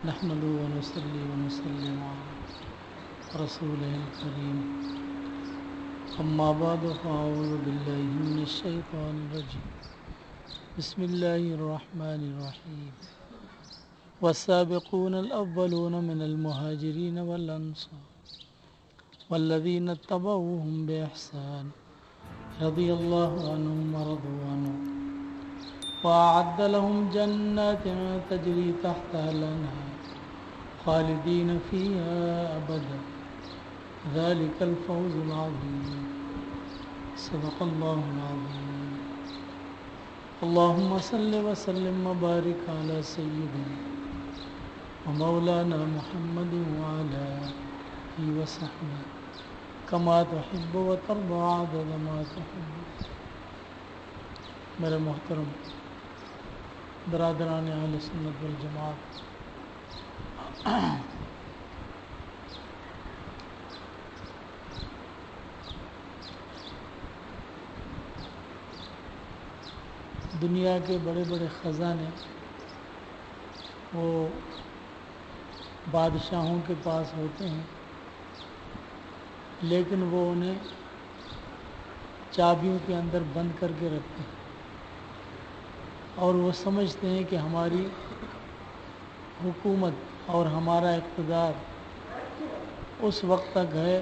نحمده ونصلي ونسلم على رسوله الكريم أما بعد فأعوذ بالله من الشيطان الرجيم بسم الله الرحمن الرحيم والسابقون الأولون من المهاجرين والأنصار والذين اتبعوهم بإحسان رضي الله عنهم ورضوا عنه وأعد لهم جنات تجري تحتها الأنهار خالدين فيها أبدا ذلك الفوز العظيم صدق الله العظيم اللهم صل وسلم وبارك على سيدنا ومولانا محمد وعلى آله وصحبه كما تحب وترضى عدد ما تحب. میرے محترم برادران اہل سنت والجماعت، دنیا کے بڑے بڑے خزانے وہ بادشاہوں کے پاس ہوتے ہیں، لیکن وہ انہیں چابیوں کے اندر بند کر کے رکھتے ہیں اور وہ سمجھتے ہیں کہ ہماری حکومت اور ہمارا اقتدار اس وقت تک ہے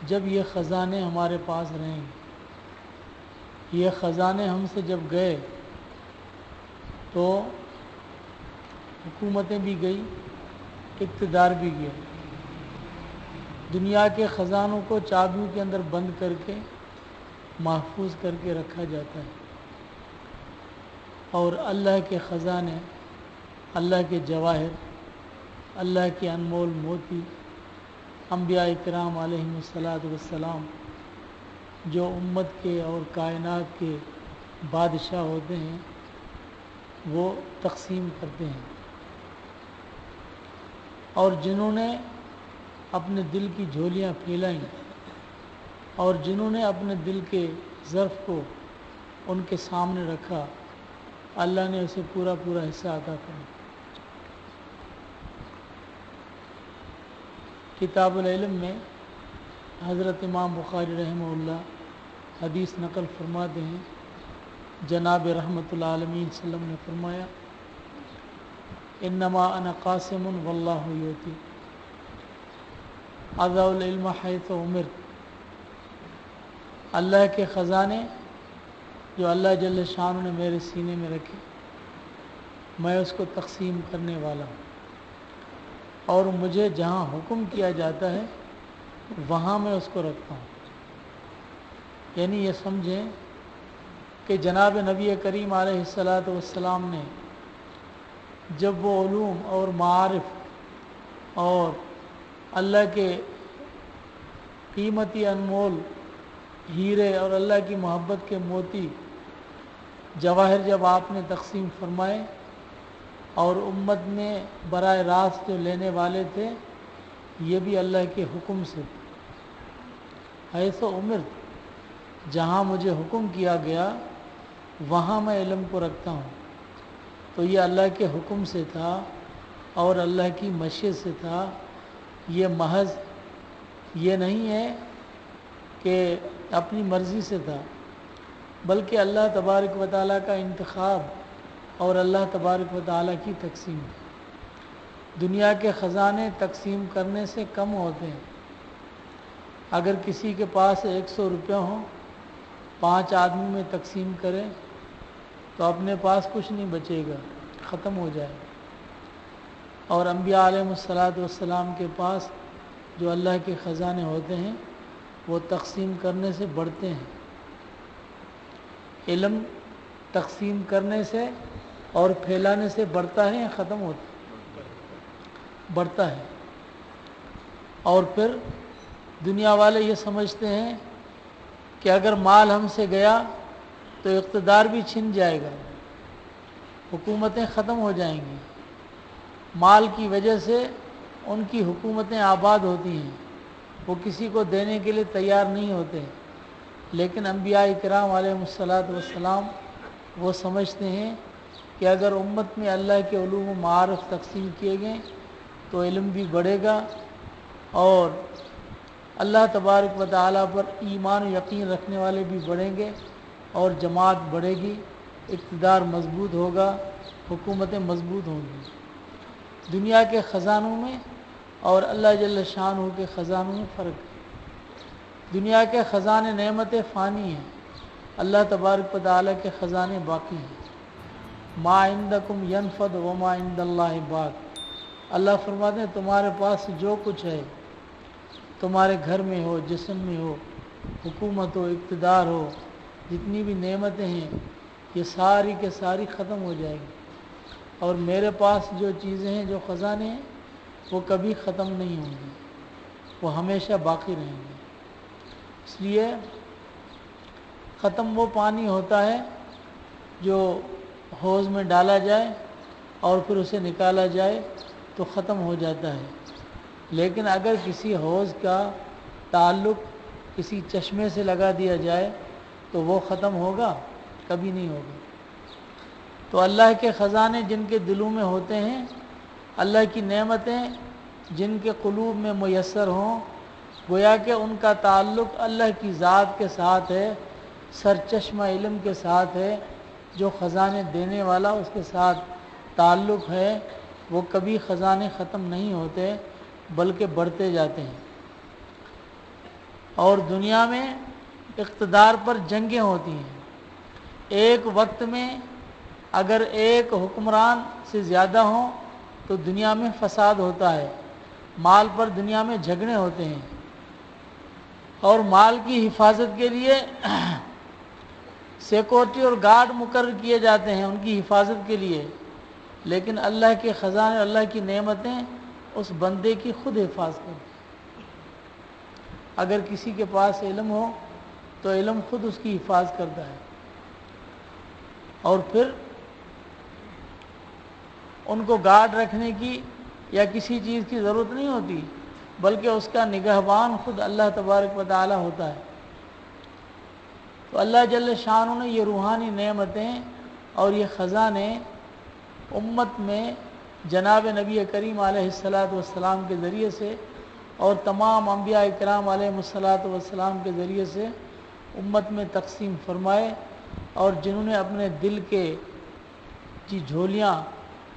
جب یہ خزانے ہمارے پاس رہیں گے. یہ خزانے ہم سے جب گئے تو حکومتیں بھی گئی، اقتدار بھی گیا. دنیا کے خزانوں کو چابیوں کے اندر بند کر کے محفوظ کر کے رکھا جاتا ہے، اور اللہ کے خزانے، اللہ کے جواہر، اللہ کے انمول موتی، انبیاء کرام علیہم السلام جو امت کے اور کائنات کے بادشاہ ہوتے ہیں وہ تقسیم کرتے ہیں. اور جنہوں نے اپنے دل کی جھولیاں پھیلائیں اور جنہوں نے اپنے دل کے ظرف کو ان کے سامنے رکھا، اللہ نے اسے پورا حصہ عطا کرا. کتاب العلم میں حضرت امام بخاری رحمہ اللہ حدیث نقل فرماتے ہیں، جناب رحمۃ العالمین صلی اللہ علیہ وسلم نے فرمایا، انما انا قاسم واللہ یؤتی اضع العلم حیث امرت. اللہ کے خزانے جو اللہ جل شانہ نے میرے سینے میں رکھے، میں اس کو تقسیم کرنے والا ہوں، اور مجھے جہاں حکم کیا جاتا ہے وہاں میں اس کو رکھتا ہوں. یعنی یہ سمجھیں کہ جناب نبی کریم علیہ السلام نے جب وہ علوم اور معارف اور اللہ کے قیمتی انمول ہیرے اور اللہ کی محبت کے موتی جواہر جب آپ نے تقسیم فرمائے اور امت میں براہ راست جو لینے والے تھے، یہ بھی اللہ کے حکم سے. ایسا عمر جہاں مجھے حکم کیا گیا وہاں میں علم کو رکھتا ہوں. تو یہ اللہ کے حکم سے تھا اور اللہ کی مشیت سے تھا. یہ محض یہ نہیں ہے کہ اپنی مرضی سے تھا، بلکہ اللہ تبارک و تعالیٰ کا انتخاب اور اللہ تبارک و تعالیٰ کی تقسیم. دنیا کے خزانے تقسیم کرنے سے کم ہوتے ہیں. اگر کسی کے پاس 100 روپے ہوں، 5 آدمی میں تقسیم کریں تو اپنے پاس کچھ نہیں بچے گا، ختم ہو جائے گا. اور انبیاء علیہ السلام کے پاس جو اللہ کے خزانے ہوتے ہیں وہ تقسیم کرنے سے بڑھتے ہیں. علم تقسیم کرنے سے اور پھیلانے سے بڑھتا ہے یا ختم ہوتا ہے؟ بڑھتا ہے. اور پھر دنیا والے یہ سمجھتے ہیں کہ اگر مال ہم سے گیا تو اقتدار بھی چھن جائے گا، حکومتیں ختم ہو جائیں گی. مال کی وجہ سے ان کی حکومتیں آباد ہوتی ہیں، وہ کسی کو دینے کے لیے تیار نہیں ہوتے. لیکن انبیاء کرام علیہ السلام وہ سمجھتے ہیں کہ کہ اگر امت میں اللہ کے علوم و معارف تقسیم کیے گئے تو علم بھی بڑھے گا اور اللہ تبارک و تعالیٰ پر ایمان و یقین رکھنے والے بھی بڑھیں گے اور جماعت بڑھے گی، اقتدار مضبوط ہوگا، حکومتیں مضبوط ہوں گی۔ دنیا کے خزانوں میں اور اللہ جل شانہ کے خزانوں میں فرق ہے۔ دنیا کے خزانے نعمت فانی ہیں، اللہ تبارک و تعالیٰ کے خزانے باقی ہیں۔ ما عندکم ینفد وما عند اللہ باق۔ اللہ فرماتے ہیں تمہارے پاس جو کچھ ہے، تمہارے گھر میں ہو، جسم میں ہو، حکومت ہو، اقتدار ہو، جتنی بھی نعمتیں ہیں یہ ساری کے ساری ختم ہو جائیں گی، اور میرے پاس جو چیزیں ہیں، جو خزانے ہیں، وہ کبھی ختم نہیں ہوں گی، وہ ہمیشہ باقی رہیں گے۔ اس لیے ختم وہ پانی ہوتا ہے جو حوض میں ڈالا جائے اور پھر اسے نکالا جائے تو ختم ہو جاتا ہے، لیکن اگر کسی حوض کا تعلق کسی چشمے سے لگا دیا جائے تو وہ ختم ہوگا؟ کبھی نہیں ہوگا۔ تو اللہ کے خزانے جن کے دلوں میں ہوتے ہیں، اللہ کی نعمتیں جن کے قلوب میں میسر ہوں، گویا کہ ان کا تعلق اللہ کی ذات کے ساتھ ہے، سرچشمہ علم کے ساتھ ہے، جو خزانے دینے والا اس کے ساتھ تعلق ہے، وہ کبھی خزانے ختم نہیں ہوتے بلکہ بڑھتے جاتے ہیں۔ اور دنیا میں اقتدار پر جنگیں ہوتی ہیں، ایک وقت میں اگر ایک حکمران سے زیادہ ہوں تو دنیا میں فساد ہوتا ہے، مال پر دنیا میں جھگڑے ہوتے ہیں، اور مال کی حفاظت کے لیے سیکورٹی اور گارڈ مقرر کیے جاتے ہیں ان کی حفاظت کے لیے، لیکن اللہ کے خزانے، اللہ کی نعمتیں اس بندے کی خود حفاظت کرتی ہیں۔ اگر کسی کے پاس علم ہو تو علم خود اس کی حفاظت کرتا ہے، اور پھر ان کو گارڈ رکھنے کی یا کسی چیز کی ضرورت نہیں ہوتی، بلکہ اس کا نگہبان خود اللہ تبارک و تعالی ہوتا ہے۔ تو اللہ جل شانہ نے یہ روحانی نعمتیں اور یہ خزانے امت میں جناب نبی کریم علیہ السلام کے ذریعے سے اور تمام انبیاء کرام علیہ السلام کے ذریعے سے امت میں تقسیم فرمائے، اور جنہوں نے اپنے دل کے جھولیاں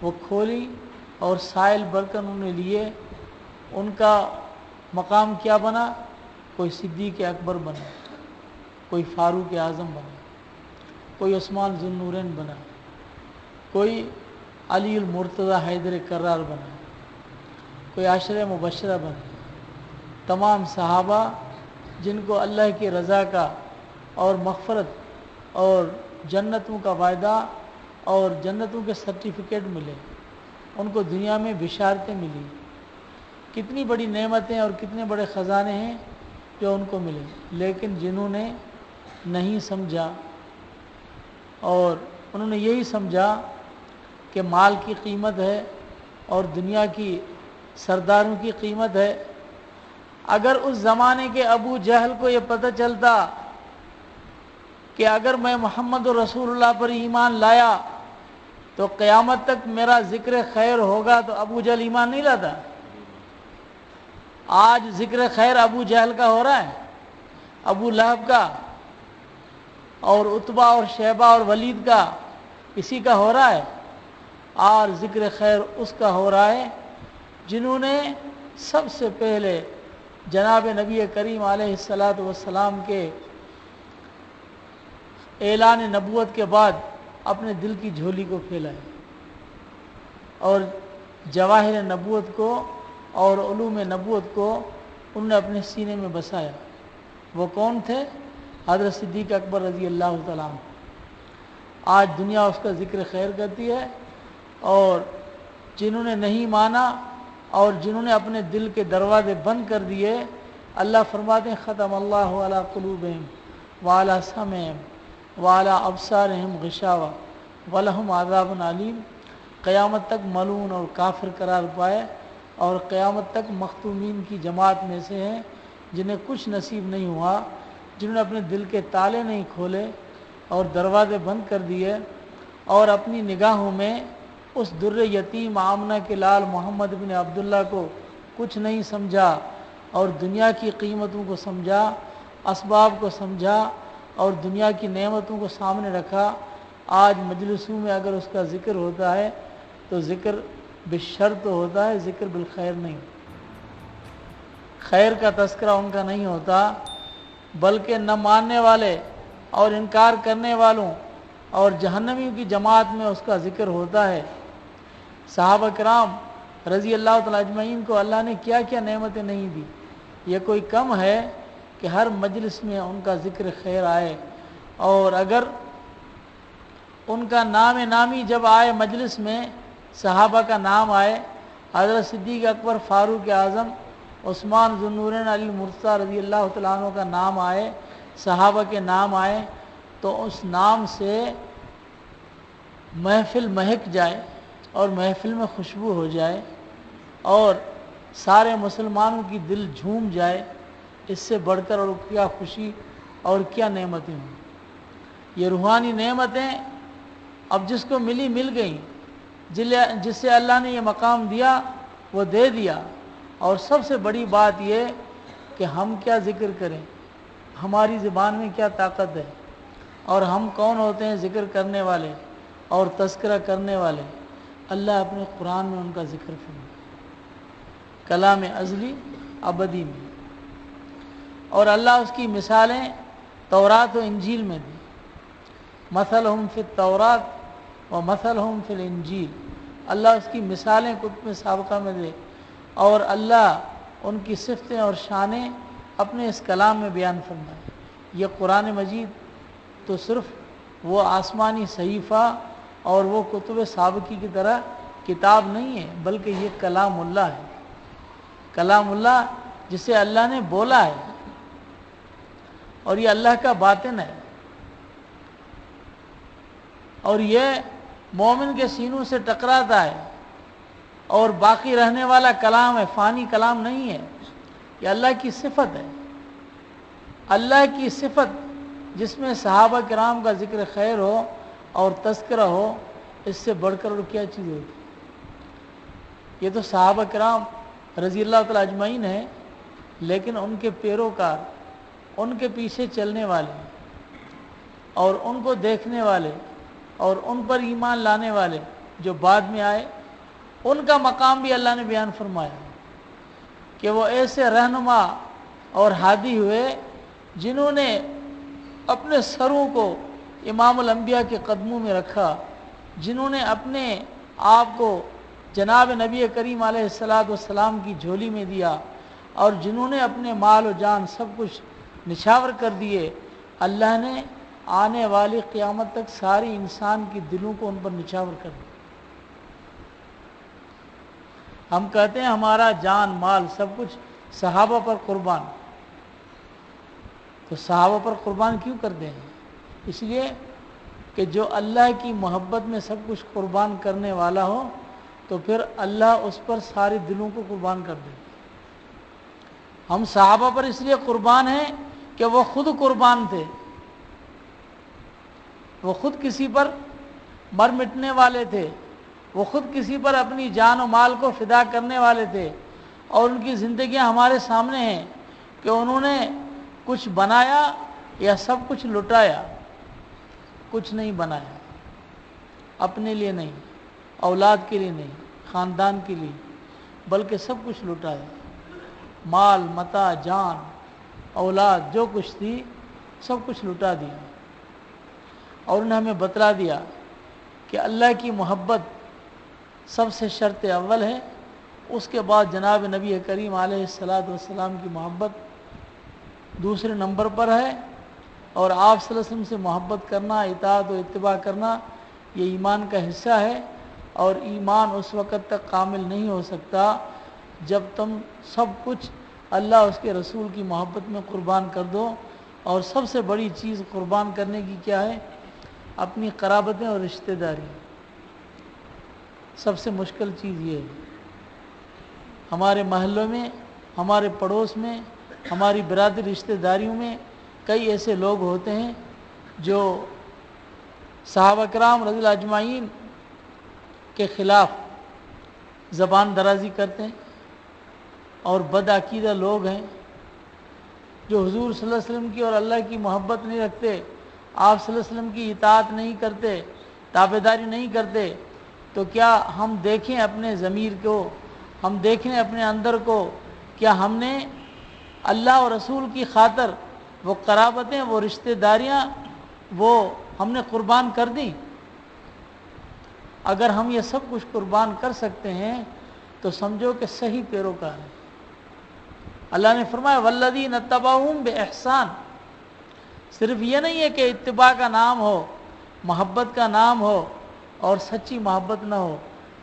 وہ کھولی اور سائل برتن انہوں نے لیے، ان کا مقام کیا بنا؟ کوئی صدیق اکبر بنا، کوئی فاروق اعظم بنا، کوئی عثمان ذو النورین بنا، کوئی علی المرتضیٰ حیدر کرار بنا، کوئی عشرہ مبشرہ بنا۔ تمام صحابہ جن کو اللہ کی رضا کا اور مغفرت اور جنتوں کا وعدہ اور جنتوں کے سرٹیفکیٹ ملے، ان کو دنیا میں بشارتیں ملی، کتنی بڑی نعمتیں اور کتنے بڑے خزانے ہیں جو ان کو ملے، لیکن جنہوں نے نہیں سمجھا اور انہوں نے یہی سمجھا کہ مال کی قیمت ہے اور دنیا کی سرداروں کی قیمت ہے۔ اگر اس زمانے کے ابو جہل کو یہ پتہ چلتا کہ اگر میں محمد رسول اللہ پر ایمان لایا تو قیامت تک میرا ذکر خیر ہوگا، تو ابو جہل ایمان نہیں لاتا۔ آج ذکر خیر ابو جہل کا ہو رہا ہے، ابو لہب کا اور عتبہ اور شیبہ اور ولید کا، اسی کا ہو رہا ہے۔ اور ذکر خیر اس کا ہو رہا ہے جنہوں نے سب سے پہلے جناب نبی کریم علیہ السلام کے اعلان نبوت کے بعد اپنے دل کی جھولی کو پھیلایا اور جواہر نبوت کو اور علوم نبوت کو انہوں نے اپنے سینے میں بسایا۔ وہ کون تھے؟ حضرت صدیق اکبر رضی اللہ تعالیٰ عنہ۔ آج دنیا اس کا ذکر خیر کرتی ہے، اور جنہوں نے نہیں مانا اور جنہوں نے اپنے دل کے دروازے بند کر دیے، اللہ فرماتے ہیں ختم اللہ علی قلوبہم وعلی سمعہم وعلی ابصارہم غشاوہ ولہم عذاب علیم۔ قیامت تک ملعون اور کافر قرار پائے، اور قیامت تک مختومین کی جماعت میں سے ہیں جنہیں کچھ نصیب نہیں ہوا، جنہوں نے اپنے دل کے تالے نہیں کھولے اور دروازے بند کر دیے، اور اپنی نگاہوں میں اس در یتیم آمنہ کے لال محمد بن عبداللہ کو کچھ نہیں سمجھا اور دنیا کی قیمتوں کو سمجھا، اسباب کو سمجھا اور دنیا کی نعمتوں کو سامنے رکھا۔ آج مجلسوں میں اگر اس کا ذکر ہوتا ہے تو ذکر بالشر ہوتا ہے، ذکر بالخیر نہیں، خیر کا تذکرہ ان کا نہیں ہوتا، بلکہ نہ ماننے والے اور انکار کرنے والوں اور جہنمیوں کی جماعت میں اس کا ذکر ہوتا ہے۔ صحابہ کرام رضی اللہ تعالیٰ اجمعین کو اللہ نے کیا کیا نعمتیں نہیں دی، یہ کوئی کم ہے کہ ہر مجلس میں ان کا ذکر خیر آئے، اور اگر ان کا نام نامی جب آئے مجلس میں، صحابہ کا نام آئے، حضرت صدیق اکبر، فاروق اعظم، عثمان ذو النورین، علی مرتضیٰ رضی اللہ تعالیٰ عنہ کا نام آئے، صحابہ کے نام آئے، تو اس نام سے محفل مہک جائے اور محفل میں خوشبو ہو جائے اور سارے مسلمانوں کی دل جھوم جائے، اس سے بڑھ کر اور کیا خوشی اور کیا نعمتیں ہوں۔ یہ روحانی نعمتیں اب جس کو ملی مل گئیں، جس سے اللہ نے یہ مقام دیا وہ دے دیا، اور سب سے بڑی بات یہ کہ ہم کیا ذکر کریں، ہماری زبان میں کیا طاقت ہے، اور ہم کون ہوتے ہیں ذکر کرنے والے اور تذکرہ کرنے والے۔ اللہ اپنے قرآن میں ان کا ذکر فرمائے، کلام ازلی ابدی میں، اور اللہ اس کی مثالیں تورات و انجیل میں دی۔ مثلہم فی التورات و مثلہم فی الانجیل، اللہ اس کی مثالیں کتب سابقہ میں دے، اور اللہ ان کی صفتیں اور شانیں اپنے اس کلام میں بیان فرمائے۔ یہ قرآن مجید تو صرف وہ آسمانی صحیفہ اور وہ کتب سابقی کی طرح کتاب نہیں ہے، بلکہ یہ کلام اللہ ہے، کلام اللہ جسے اللہ نے بولا ہے، اور یہ اللہ کا باطن ہے، اور یہ مومن کے سینوں سے ٹکراتا ہے اور باقی رہنے والا کلام ہے، فانی کلام نہیں ہے، یہ اللہ کی صفت ہے۔ اللہ کی صفت جس میں صحابہ کرام کا ذکر خیر ہو اور تذکرہ ہو، اس سے بڑھ کر اور کیا چیز ہوتی۔ یہ تو صحابہ کرام رضی اللہ تعالیٰ اجمعین ہیں، لیکن ان کے پیروکار، ان کے پیچھے چلنے والے اور ان کو دیکھنے والے اور ان پر ایمان لانے والے جو بعد میں آئے، ان کا مقام بھی اللہ نے بیان فرمایا کہ وہ ایسے رہنما اور ہادی ہوئے جنہوں نے اپنے سروں کو امام الانبیاء کے قدموں میں رکھا، جنہوں نے اپنے آپ کو جناب نبی کریم علیہ السلام کی جھولی میں دیا، اور جنہوں نے اپنے مال و جان سب کچھ نچھاور کر دیے۔ اللہ نے آنے والی قیامت تک ساری انسان کی دلوں کو ان پر نچھاور کر دیا۔ ہم کہتے ہیں ہمارا جان مال سب کچھ صحابہ پر قربان، تو صحابہ پر قربان کیوں کرتے ہیں؟ اس لیے کہ جو اللہ کی محبت میں سب کچھ قربان کرنے والا ہو تو پھر اللہ اس پر سارے دلوں کو قربان کر دے۔ ہم صحابہ پر اس لیے قربان ہیں کہ وہ خود قربان تھے، وہ خود کسی پر مر مٹنے والے تھے، وہ خود کسی پر اپنی جان و مال کو فدا کرنے والے تھے، اور ان کی زندگیاں ہمارے سامنے ہیں کہ انہوں نے کچھ بنایا یا سب کچھ لٹایا؟ کچھ نہیں بنایا، اپنے لیے نہیں، اولاد کے لیے نہیں، خاندان کے لیے، بلکہ سب کچھ لٹایا، مال متاع جان اولاد جو کچھ تھی سب کچھ لٹا دیا، اور انہیں ہمیں بتلا دیا کہ اللہ کی محبت سب سے شرط اول ہے، اس کے بعد جناب نبی کریم علیہ السلام کی محبت دوسرے نمبر پر ہے، اور آپ صلی اللہ علیہ وسلم سے محبت کرنا، اطاعت و اتباع کرنا یہ ایمان کا حصہ ہے، اور ایمان اس وقت تک کامل نہیں ہو سکتا جب تم سب کچھ اللہ اس کے رسول کی محبت میں قربان کر دو۔ اور سب سے بڑی چیز قربان کرنے کی کیا ہے؟ اپنی قرابتیں اور رشتہ داری، سب سے مشکل چیز یہ ہے۔ ہمارے محلوں میں، ہمارے پڑوس میں، ہماری برادری رشتہ داریوں میں کئی ایسے لوگ ہوتے ہیں جو صحابہ کرام رضی اللہ اجمعین کے خلاف زبان درازی کرتے ہیں اور بدعقیدہ لوگ ہیں جو حضور صلی اللہ علیہ وسلم کی اور اللہ کی محبت نہیں رکھتے، آپ صلی اللہ علیہ وسلم کی اطاعت نہیں کرتے، تابعداری نہیں کرتے، تو کیا ہم دیکھیں اپنے ضمیر کو، ہم دیکھیں اپنے اندر کو، کیا ہم نے اللہ اور رسول کی خاطر وہ قرابتیں، وہ رشتہ داریاں، وہ ہم نے قربان کر دیں؟ اگر ہم یہ سب کچھ قربان کر سکتے ہیں تو سمجھو کہ صحیح پیروکار ہیں۔ اللہ نے فرمایا والذین اتبعوہم بإحسان، صرف یہ نہیں ہے کہ اتباع کا نام ہو، محبت کا نام ہو اور سچی محبت نہ ہو،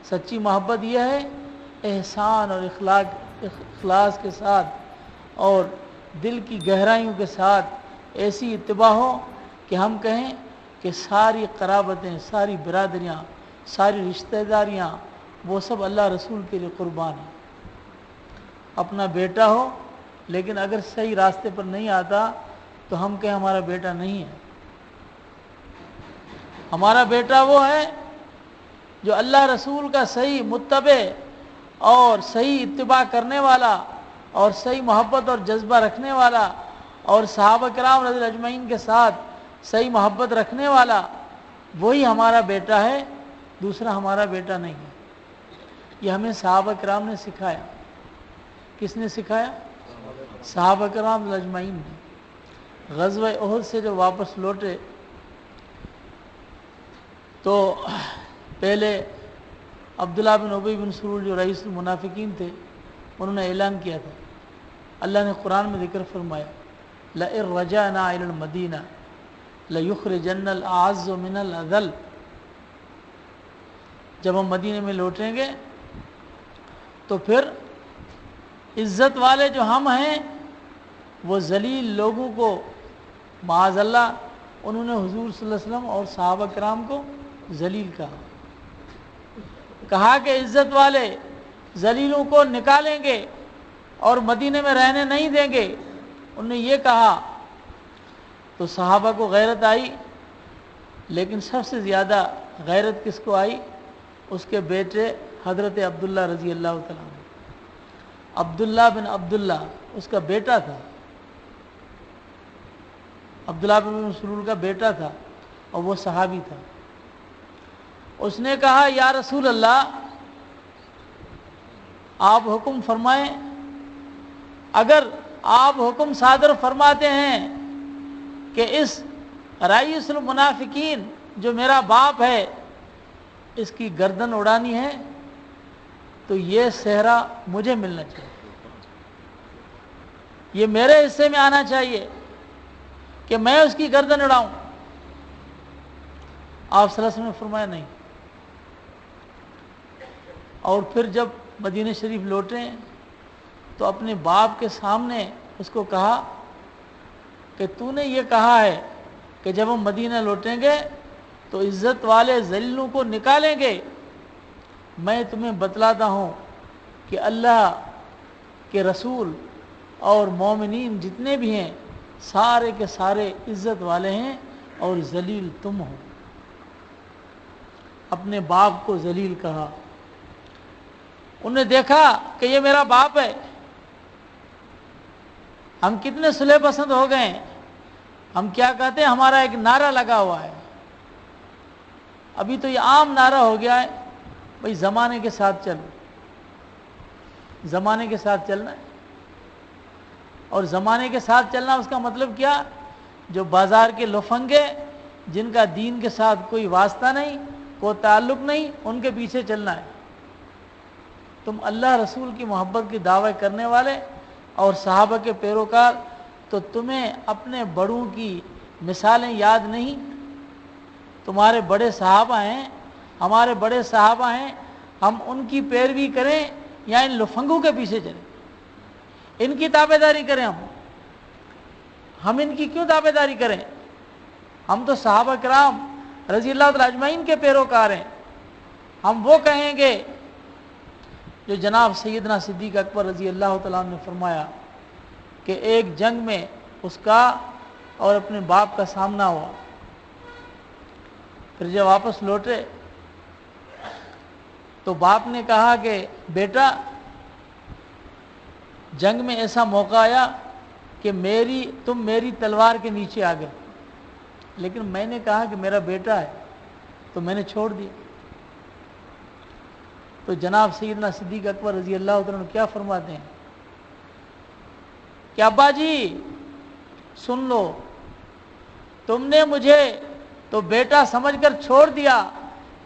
سچی محبت یہ ہے احسان اور اخلاص کے ساتھ اور دل کی گہرائیوں کے ساتھ ایسی اتباع ہو کہ ہم کہیں کہ ساری قرابتیں، ساری برادریاں، ساری رشتہ داریاں وہ سب اللہ رسول کے لیے قربان ہیں۔ اپنا بیٹا ہو لیکن اگر صحیح راستے پر نہیں آتا تو ہم کہیں ہمارا بیٹا نہیں ہے۔ ہمارا بیٹا وہ ہے جو اللہ رسول کا صحیح متبع اور صحیح اتباع کرنے والا اور صحیح محبت اور جذبہ رکھنے والا اور صحابہ کرام رضی اللہ اجمعین کے ساتھ صحیح محبت رکھنے والا، وہی ہمارا بیٹا ہے، دوسرا ہمارا بیٹا نہیں ہے۔ یہ ہمیں صحابہ کرام نے سکھایا۔ کس نے سکھایا؟ صحابہ کرام رضی اللہ اجمعین نے۔ غزوہ احد سے جو واپس لوٹے تو پہلے عبداللہ بن ابی بن سلول جو رئیس المنافقین تھے، انہوں نے اعلان کیا تھا، اللہ نے قرآن میں ذکر فرمایا لئن رجعنا الى المدینہ لیخرجن الاعز من الاذل، جب ہم مدینے میں لوٹیں گے تو پھر عزت والے جو ہم ہیں وہ ذلیل لوگوں کو معاذ اللہ، انہوں نے حضور صلی اللہ علیہ وسلم اور صحابہ کرام کو ذلیل کہا کہ عزت والے ذلیلوں کو نکالیں گے اور مدینے میں رہنے نہیں دیں گے، انہوں نے یہ کہا تو صحابہ کو غیرت آئی، لیکن سب سے زیادہ غیرت کس کو آئی؟ اس کے بیٹے حضرت عبداللہ رضی اللہ تعالیٰ عنہ۔ عبداللہ بن عبداللہ اس کا بیٹا تھا، عبداللہ بن سلول کا بیٹا تھا اور وہ صحابی تھا۔ اس نے کہا یا رسول اللہ آپ حکم فرمائیں، اگر آپ حکم صادر فرماتے ہیں کہ اس رئیس المنافقین جو میرا باپ ہے اس کی گردن اڑانی ہے تو یہ صحرا مجھے ملنا چاہیے، یہ میرے حصے میں آنا چاہیے کہ میں اس کی گردن اڑاؤں۔ آپ صلی اللہ علیہ وسلم نے فرمایا نہیں۔ اور پھر جب مدینہ شریف لوٹے تو اپنے باپ کے سامنے اس کو کہا کہ تو نے یہ کہا ہے کہ جب ہم مدینہ لوٹیں گے تو عزت والے ذلیلوں کو نکالیں گے، میں تمہیں بتلاتا ہوں کہ اللہ کے رسول اور مومنین جتنے بھی ہیں سارے کے سارے عزت والے ہیں اور ذلیل تم ہو۔ اپنے باپ کو ذلیل کہا۔ انہوں نے دیکھا کہ یہ میرا باپ ہے، ہم کتنے صلح پسند ہو گئے ہیں، ہم کیا کہتے ہیں، ہمارا ایک نعرہ لگا ہوا ہے، ابھی تو یہ عام نعرہ ہو گیا ہے، بھئی زمانے کے ساتھ چل، زمانے کے ساتھ چلنا ہے۔ اور زمانے کے ساتھ چلنا اس کا مطلب کیا؟ جو بازار کے لفنگے جن کا دین کے ساتھ کوئی واسطہ نہیں، کوئی تعلق نہیں، ان کے پیچھے چلنا ہے۔ تم اللہ رسول کی محبت کی دعوی کرنے والے اور صحابہ کے پیروکار، تو تمہیں اپنے بڑوں کی مثالیں یاد نہیں؟ تمہارے بڑے صحابہ ہیں، ہمارے بڑے صحابہ ہیں، ہم ان کی پیروی کریں یا ان لفنگوں کے پیچھے چلیں؟ ان کی تابع داری کریں؟ ہم ان کی کیوں تابع داری کریں؟ ہم تو صحابہ کرام رضی اللہ تعالیٰ اجمعین کے پیروکار ہیں۔ ہم وہ کہیں گے جو جناب سیدنا صدیق اکبر رضی اللہ تعالیٰ عنہ نے فرمایا کہ ایک جنگ میں اس کا اور اپنے باپ کا سامنا ہوا پھر جب واپس لوٹے تو باپ نے کہا کہ بیٹا جنگ میں ایسا موقع آیا کہ تم میری تلوار کے نیچے آ گئے، لیکن میں نے کہا کہ میرا بیٹا ہے تو میں نے چھوڑ دیا۔ تو جناب سیدنا صدیق اکبر رضی اللہ عنہ کیا فرماتے ہیں کہ ابا جی سن لو، تم نے مجھے تو بیٹا سمجھ کر چھوڑ دیا،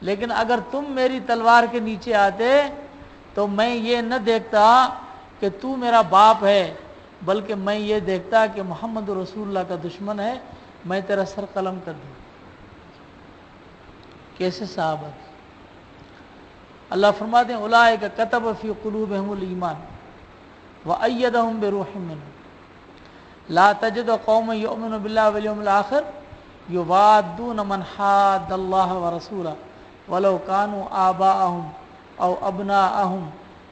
لیکن اگر تم میری تلوار کے نیچے آتے تو میں یہ نہ دیکھتا کہ تو میرا باپ ہے، بلکہ میں یہ دیکھتا کہ محمد رسول اللہ کا دشمن ہے، میں تیرا سر قلم کر دوں۔ کیسے صحابہ؟ اللہ فرماتے ہیں اولئک کتب فی قلوبہم الایمان وأیدہم بروح منہ لا تجد قوما یؤمنون باللہ والیوم الآخر یوادون من حاد اللہ ورسولہ ولو كانوا آباءهم او ابناءهم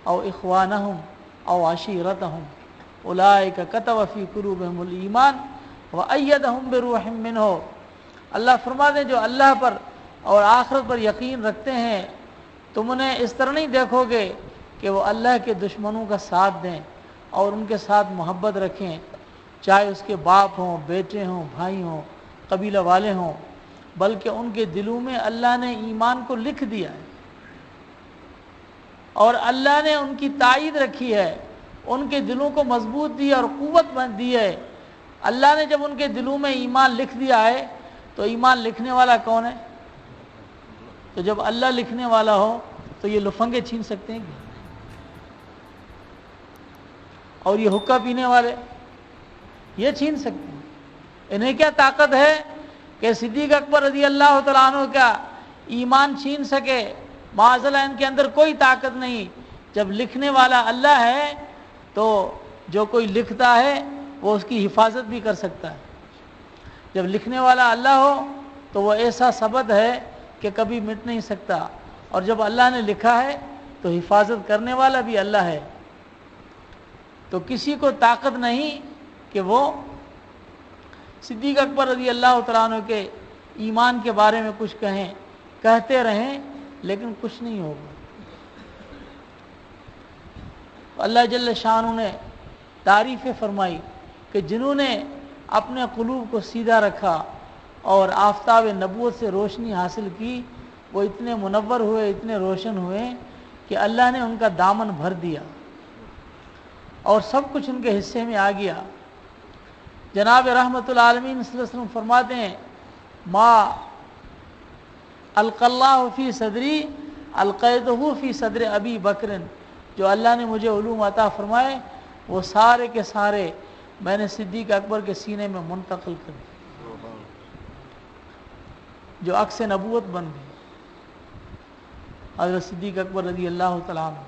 او اخوانهم او عشیرتهم اولئک کتب فی قلوبہم الایمان وأیدہم بروح منہ۔ اللہ فرماتے ہیں جو اللہ پر اور آخرت پر یقین رکھتے ہیں تم انہیں اس طرح نہیں دیکھو گے کہ وہ اللہ کے دشمنوں کا ساتھ دیں اور ان کے ساتھ محبت رکھیں، چاہے اس کے باپ ہوں، بیٹے ہوں، بھائی ہوں، قبیلہ والے ہوں، بلکہ ان کے دلوں میں اللہ نے ایمان کو لکھ دیا ہے اور اللہ نے ان کی تائید رکھی ہے، ان کے دلوں کو مضبوط دی اور قوت دی ہے۔ اللہ نے جب ان کے دلوں میں ایمان لکھ دیا ہے تو ایمان لکھنے والا کون ہے؟ تو جب اللہ لکھنے والا ہو تو یہ لفنگے چھین سکتے ہیں کیا؟ اور یہ حقہ پینے والے یہ چھین سکتے ہیں؟ انہیں کیا طاقت ہے کہ صدیق اکبر رضی اللہ تعالیٰ عنہ کا ایمان چھین سکے؟ معاذ اللہ ان کے اندر کوئی طاقت نہیں۔ جب لکھنے والا اللہ ہے تو جو کوئی لکھتا ہے وہ اس کی حفاظت بھی کر سکتا ہے۔ جب لکھنے والا اللہ ہو تو وہ ایسا سبد ہے کہ کبھی مٹ نہیں سکتا، اور جب اللہ نے لکھا ہے تو حفاظت کرنے والا بھی اللہ ہے۔ تو کسی کو طاقت نہیں کہ وہ صدیق اکبر رضی اللہ تعالیٰ عنہ کے ایمان کے بارے میں کچھ کہتے رہیں لیکن کچھ نہیں ہوگا۔ اللہ جل شانہ نے تعریف فرمائی کہ جنہوں نے اپنے قلوب کو سیدھا رکھا اور آفتاب نبوت سے روشنی حاصل کی، وہ اتنے منور ہوئے، اتنے روشن ہوئے کہ اللہ نے ان کا دامن بھر دیا اور سب کچھ ان کے حصے میں آ گیا۔ جناب رحمت العالمین صلی اللہ علیہ وسلم فرماتے ہیں ما القی اللہ فی صدری القیتہ فی صدر ابی بکر، جو اللہ نے مجھے علوم عطا فرمائے وہ سارے کے سارے میں نے صدیق اکبر کے سینے میں منتقل کر دی، جو عکس نبوت بن گئی۔ حضرت صدیق اکبر رضی اللہ تعالیٰ عنہ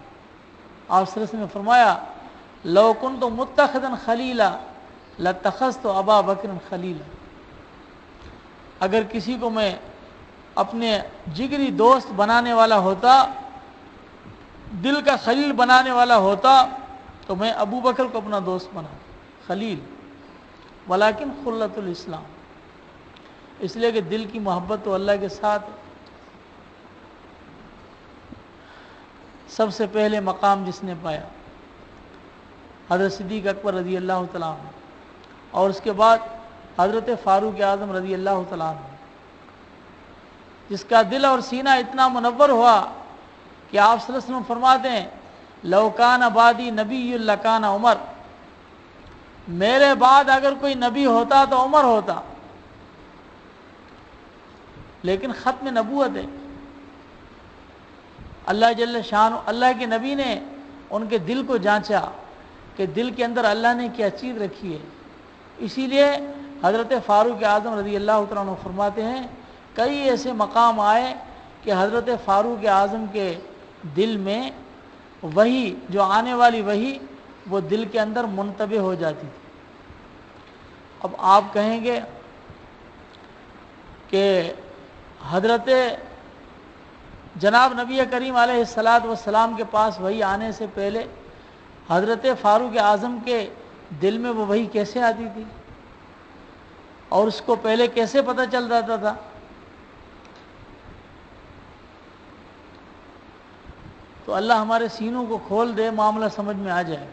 آپ صلی اللہ علیہ وسلم نے فرمایا لو کنت متخذا خلیلا لاتخذت ابا بکر خلیلا، اگر کسی کو میں اپنے جگری دوست بنانے والا ہوتا، دل کا خلیل بنانے والا ہوتا تو میں ابو بکر کو اپنا دوست بنا خلیل، ولیکن خلۃ الاسلام، اس لیے کہ دل کی محبت تو اللہ کے ساتھ۔ سب سے پہلے مقام جس نے پایا حضرت صدیق اکبر رضی اللہ تعالیٰ عنہ، اور اس کے بعد حضرت فاروق اعظم رضی اللہ تعالیٰ عنہ، جس کا دل اور سینہ اتنا منور ہوا کہ آپ صلی اللہ علیہ وسلم فرماتے ہیں لو کان بعدی نبی لکان عمر، میرے بعد اگر کوئی نبی ہوتا تو عمر ہوتا، لیکن ختم نبوت ہے۔ اللہ جل شان اللہ کے نبی نے ان کے دل کو جانچا کہ دل کے اندر اللہ نے کیا چیز رکھی ہے، اسی لیے حضرت فاروق اعظم رضی اللہ تعالیٰ عنہ فرماتے ہیں کئی ایسے مقام آئے کہ حضرت فاروق اعظم کے دل میں وحی جو آنے والی وحی وہ دل کے اندر منتبہ ہو جاتی تھی۔ اب آپ کہیں گے کہ حضرت جناب نبی کریم علیہ السلام کے پاس وحی آنے سے پہلے حضرت فاروق اعظم کے دل میں وہ وحی کیسے آتی تھی اور اس کو پہلے کیسے پتہ چل جاتا تھا؟ تو اللہ ہمارے سینوں کو کھول دے، معاملہ سمجھ میں آ جائے۔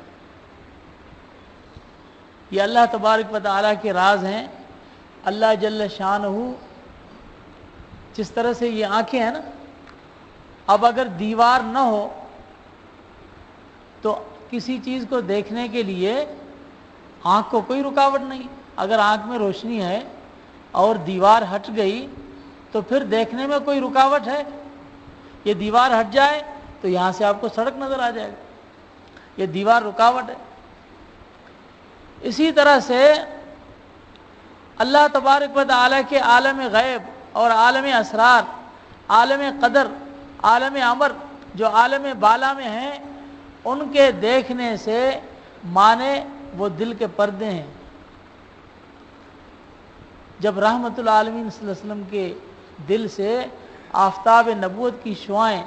یہ اللہ تبارک و تعالیٰ کے راز ہیں۔ اللہ جل شانہ جس طرح سے یہ آنکھیں ہیں نا، اب اگر دیوار نہ ہو تو کسی چیز کو دیکھنے کے لیے آنکھ کو کوئی رکاوٹ نہیں۔ اگر آنکھ میں روشنی ہے اور دیوار ہٹ گئی تو پھر دیکھنے میں کوئی رکاوٹ ہے؟ یہ دیوار ہٹ جائے تو یہاں سے آپ کو سڑک نظر آ جائے گا، یہ دیوار رکاوٹ ہے۔ اسی طرح سے اللہ تبارک و تعالیٰ کے عالم غیب اور عالم اسرار، عالم قدر، عالم امر جو عالم بالا میں ہیں، ان کے دیکھنے سے مانے وہ دل کے پردے ہیں۔ جب رحمت العالمین صلی اللہ علیہ وسلم کے دل سے آفتاب نبوت کی شعاعیں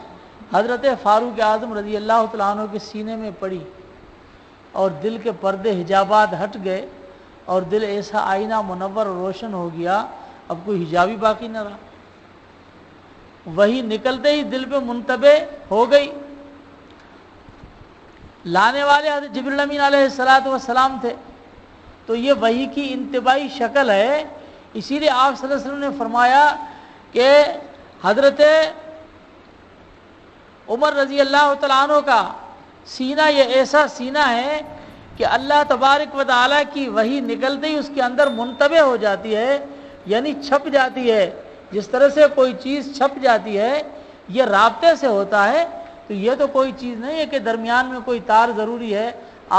حضرت فاروق اعظم رضی اللہ تعالیٰ عنہ کے سینے میں پڑی اور دل کے پردے حجابات ہٹ گئے اور دل ایسا آئینہ منور اور روشن ہو گیا، اب کوئی حجاب ہی باقی نہ رہا۔ وہی نکلتے ہی دل پہ منتبہ ہو گئی۔ لانے والے حضرت جبریل امین علیہ السلام تھے، تو یہ وحی کی انتباہی شکل ہے۔ اسی لیے آپ صلی اللہ علیہ وسلم نے فرمایا کہ حضرت عمر رضی اللہ تعالیٰ عنہ کا سینہ یہ ایسا سینہ ہے کہ اللہ تبارک و تعالیٰ کی وحی نکلتے ہی اس کے اندر منتبہ ہو جاتی ہے، یعنی چھپ جاتی ہے۔ جس طرح سے کوئی چیز چھپ جاتی ہے، یہ رابطے سے ہوتا ہے، تو یہ تو کوئی چیز نہیں ہے کہ درمیان میں کوئی تار ضروری ہے۔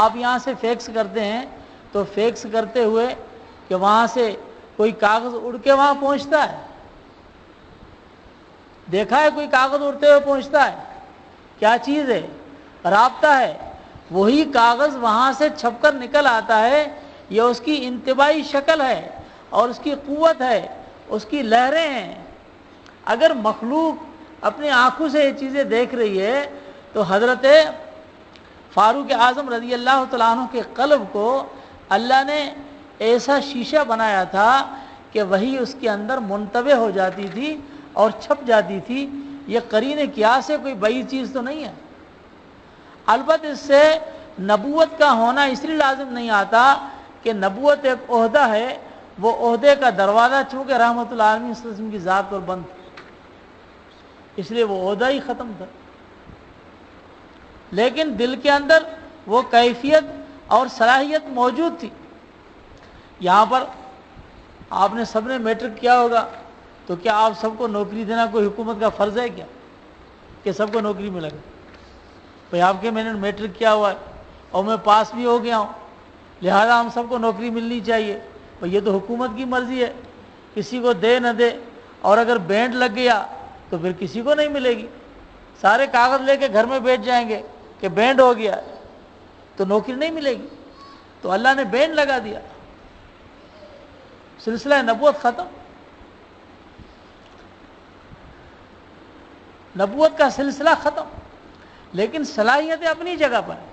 آپ یہاں سے فیکس کرتے ہیں تو فیکس کرتے ہوئے کہ وہاں سے کوئی کاغذ اڑ کے وہاں پہنچتا ہے؟ دیکھا ہے کوئی کاغذ اڑتے ہوئے پہنچتا ہے؟ کیا چیز ہے؟ رابطہ ہے۔ وہی کاغذ وہاں سے چھپ کر نکل آتا ہے، یہ اس کی انتباہی شکل ہے اور اس کی قوت ہے، اس کی لہریں ہیں۔ اگر مخلوق اپنی آنکھوں سے یہ چیزیں دیکھ رہی ہے تو حضرت فاروق اعظم رضی اللہ تعالیٰ عنہ کے قلب کو اللہ نے ایسا شیشہ بنایا تھا کہ وہی اس کے اندر منتبہ ہو جاتی تھی اور چھپ جاتی تھی۔ یہ قرین قیاس سے کوئی بعید چیز تو نہیں ہے۔ البتہ اس سے نبوت کا ہونا اس لیے لازم نہیں آتا کہ نبوت ایک عہدہ ہے، وہ عہدے کا دروازہ چونکہ رحمت العالمین صلی اللہ علیہ وسلم کی ذات پر بند تھا، اس لیے وہ عہدہ ہی ختم تھا۔ لیکن دل کے اندر وہ کیفیت اور صلاحیت موجود تھی۔ یہاں پر آپ نے سب نے میٹرک کیا ہوگا، تو کیا آپ سب کو نوکری دینا کوئی حکومت کا فرض ہے کیا کہ سب کو نوکری ملے گا؟ بھائی آپ کے میں نے میٹرک کیا ہوا ہے اور میں پاس بھی ہو گیا ہوں، لہذا ہم سب کو نوکری ملنی چاہیے۔ بھائی یہ تو حکومت کی مرضی ہے، کسی کو دے نہ دے، اور اگر بینڈ لگ گیا تو پھر کسی کو نہیں ملے گی۔ سارے کاغذ لے کے گھر میں بیٹھ جائیں گے کہ بینڈ ہو گیا تو نوکری نہیں ملے گی۔ تو اللہ نے بینڈ لگا دیا، سلسلہ نبوت ختم، نبوت کا سلسلہ ختم۔ لیکن صلاحیتیں اپنی جگہ پر ہیں،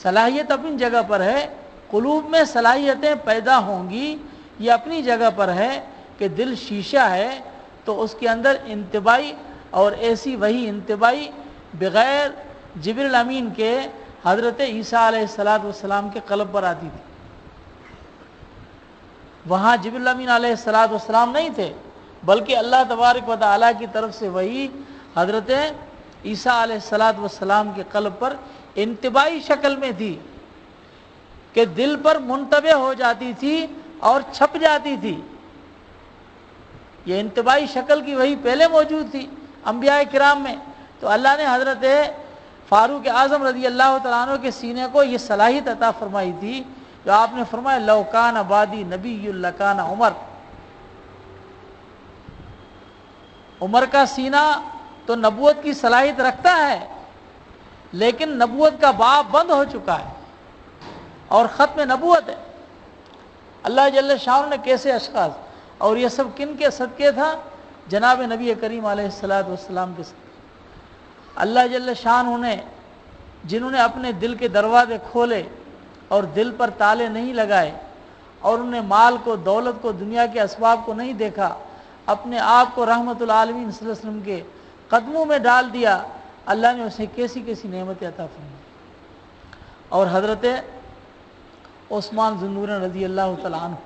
صلاحیت اپنی جگہ پر ہے، قلوب میں صلاحیتیں پیدا ہوں گی، یہ اپنی جگہ پر ہے کہ دل شیشہ ہے تو اس کے اندر انتباہی اور ایسی وہی انتباہی بغیر جبریل امین کے حضرت عیسیٰ علیہ السلام کے قلب پر آتی تھی۔ وہاں جبریل امین علیہ السلام نہیں تھے، بلکہ اللہ تبارک و تعالیٰ کی طرف سے وہی حضرت عیسیٰ علیہ السلام کے قلب پر انتباہی شکل میں تھی کہ دل پر منتبہ ہو جاتی تھی اور چھپ جاتی تھی۔ یہ انتباہی شکل کی وہی پہلے موجود تھی انبیاء کرام میں، تو اللہ نے حضرت فاروق اعظم رضی اللہ تعالیٰ عنہ کے سینے کو یہ صلاحیت عطا فرمائی تھی، جو آپ نے فرمایا لو کان بعدی نبی لکان عمر۔ عمر کا سینہ تو نبوت کی صلاحیت رکھتا ہے، لیکن نبوت کا باب بند ہو چکا ہے اور ختم نبوت ہے۔ اللہ جل شانہ نے کیسے اشخاص، اور یہ سب کن کے صدقے تھا؟ جناب نبی کریم علیہ السلام کے صدقے۔ اللہ جل شانہ نے جنہوں نے اپنے دل کے دروازے کھولے اور دل پر تالے نہیں لگائے، اور انہوں نے مال کو، دولت کو، دنیا کے اسباب کو نہیں دیکھا، اپنے آپ کو رحمت العالمین صلی اللہ علیہ وسلم کے قدموں میں ڈال دیا، اللہ نے اسے کیسی کیسی نعمتیں عطا فرمائیں۔ اور حضرت عثمان ذو النورین رضی اللہ تعالیٰ عنہ،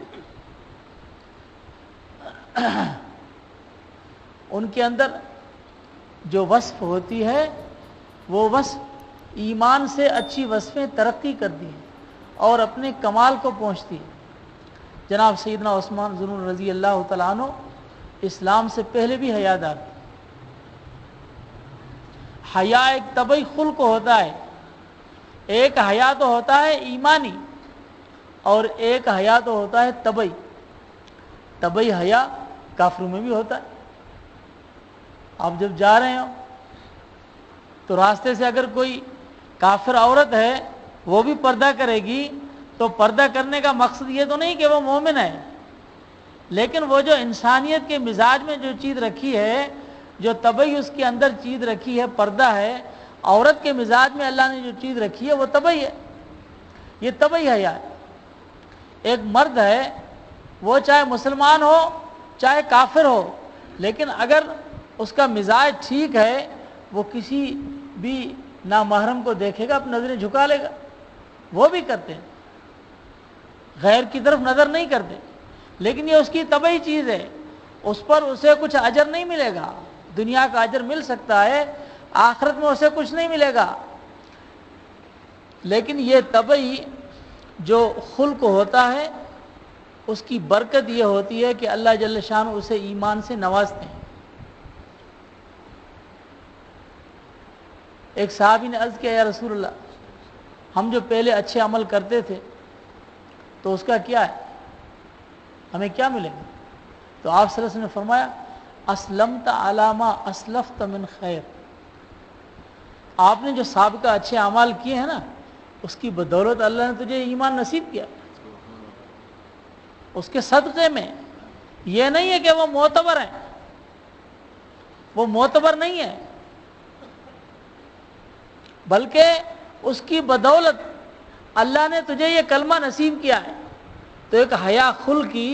ان کے اندر جو وصف ہوتی ہے وہ وصف ایمان سے اچھی وصفیں ترقی کرتی ہیں اور اپنے کمال کو پہنچتی ہیں۔ جناب سیدنا عثمان ذو النورین رضی اللہ تعالیٰ عنہ اسلام سے پہلے بھی حیادار تھے۔ حیا ایک طبعی خلق ہوتا ہے، ایک حیا تو ہوتا ہے ایمانی اور ایک حیا تو ہوتا ہے طبعی۔ طبعی حیا کافروں میں بھی ہوتا ہے۔ آپ جب جا رہے ہو تو راستے سے اگر کوئی کافر عورت ہے وہ بھی پردہ کرے گی تو پردہ کرنے کا مقصد یہ تو نہیں کہ وہ مومن ہے، لیکن وہ جو انسانیت کے مزاج میں جو چیز رکھی ہے، جو طبعی اس کے اندر چیز رکھی ہے، پردہ ہے، عورت کے مزاج میں اللہ نے جو چیز رکھی ہے وہ طبعی ہے، یہ طبعی حیا ہے۔ ایک مرد ہے وہ چاہے مسلمان ہو چاہے کافر ہو، لیکن اگر اس کا مزاج ٹھیک ہے وہ کسی بھی نامحرم کو دیکھے گا اپنی نظریں جھکا لے گا، وہ بھی کرتے ہیں، غیر کی طرف نظر نہیں کرتے، لیکن یہ اس کی طبعی چیز ہے، اس پر اسے کچھ اجر نہیں ملے گا۔ دنیا کا اجر مل سکتا ہے، آخرت میں اسے کچھ نہیں ملے گا، لیکن یہ طبعی جو خلق ہوتا ہے اس کی برکت یہ ہوتی ہے کہ اللہ جل شانہ اسے ایمان سے نوازتے ہیں۔ ایک صحابی نے عرض کیا، یا رسول اللہ ہم جو پہلے اچھے عمل کرتے تھے تو اس کا کیا ہے، ہمیں کیا ملے گا؟ تو آپ صلی اللہ علیہ وسلم نے فرمایا اسلمت علی ما اسلفت من خیر، آپ نے جو سابقہ اچھے اعمال کیے ہیں نا اس کی بدولت اللہ نے تجھے ایمان نصیب کیا، اس کے صدقے میں۔ یہ نہیں ہے کہ وہ معتبر ہیں، وہ معتبر نہیں ہے، بلکہ اس کی بدولت اللہ نے تجھے یہ کلمہ نصیب کیا ہے۔ تو ایک حیا خلقی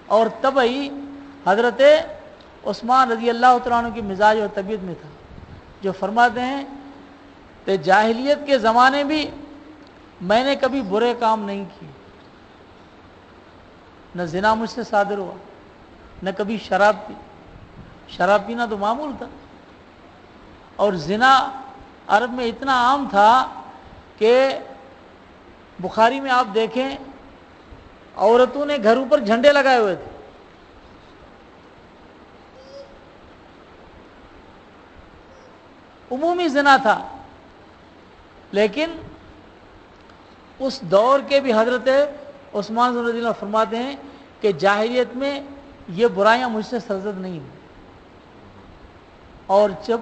اور طبعی حضرت عثمان رضی اللہ تعالیٰ عنہ کی مزاج اور طبیعت میں تھا، جو فرماتے ہیں کہ جاہلیت کے زمانے بھی میں نے کبھی برے کام نہیں کیے، نہ زنا مجھ سے صادر ہوا، نہ کبھی شراب پی، شراب پینا تو معمول تھا، اور زنا عرب میں اتنا عام تھا کہ بخاری میں آپ دیکھیں عورتوں نے گھروں پر جھنڈے لگائے ہوئے تھے، عمومی زنا تھا، لیکن اس دور کے بھی حضرت عثمان رضی اللہ عنہ فرماتے ہیں کہ جاہلیت میں یہ برائیاں مجھ سے سرزد نہیں ہوئی، اور جب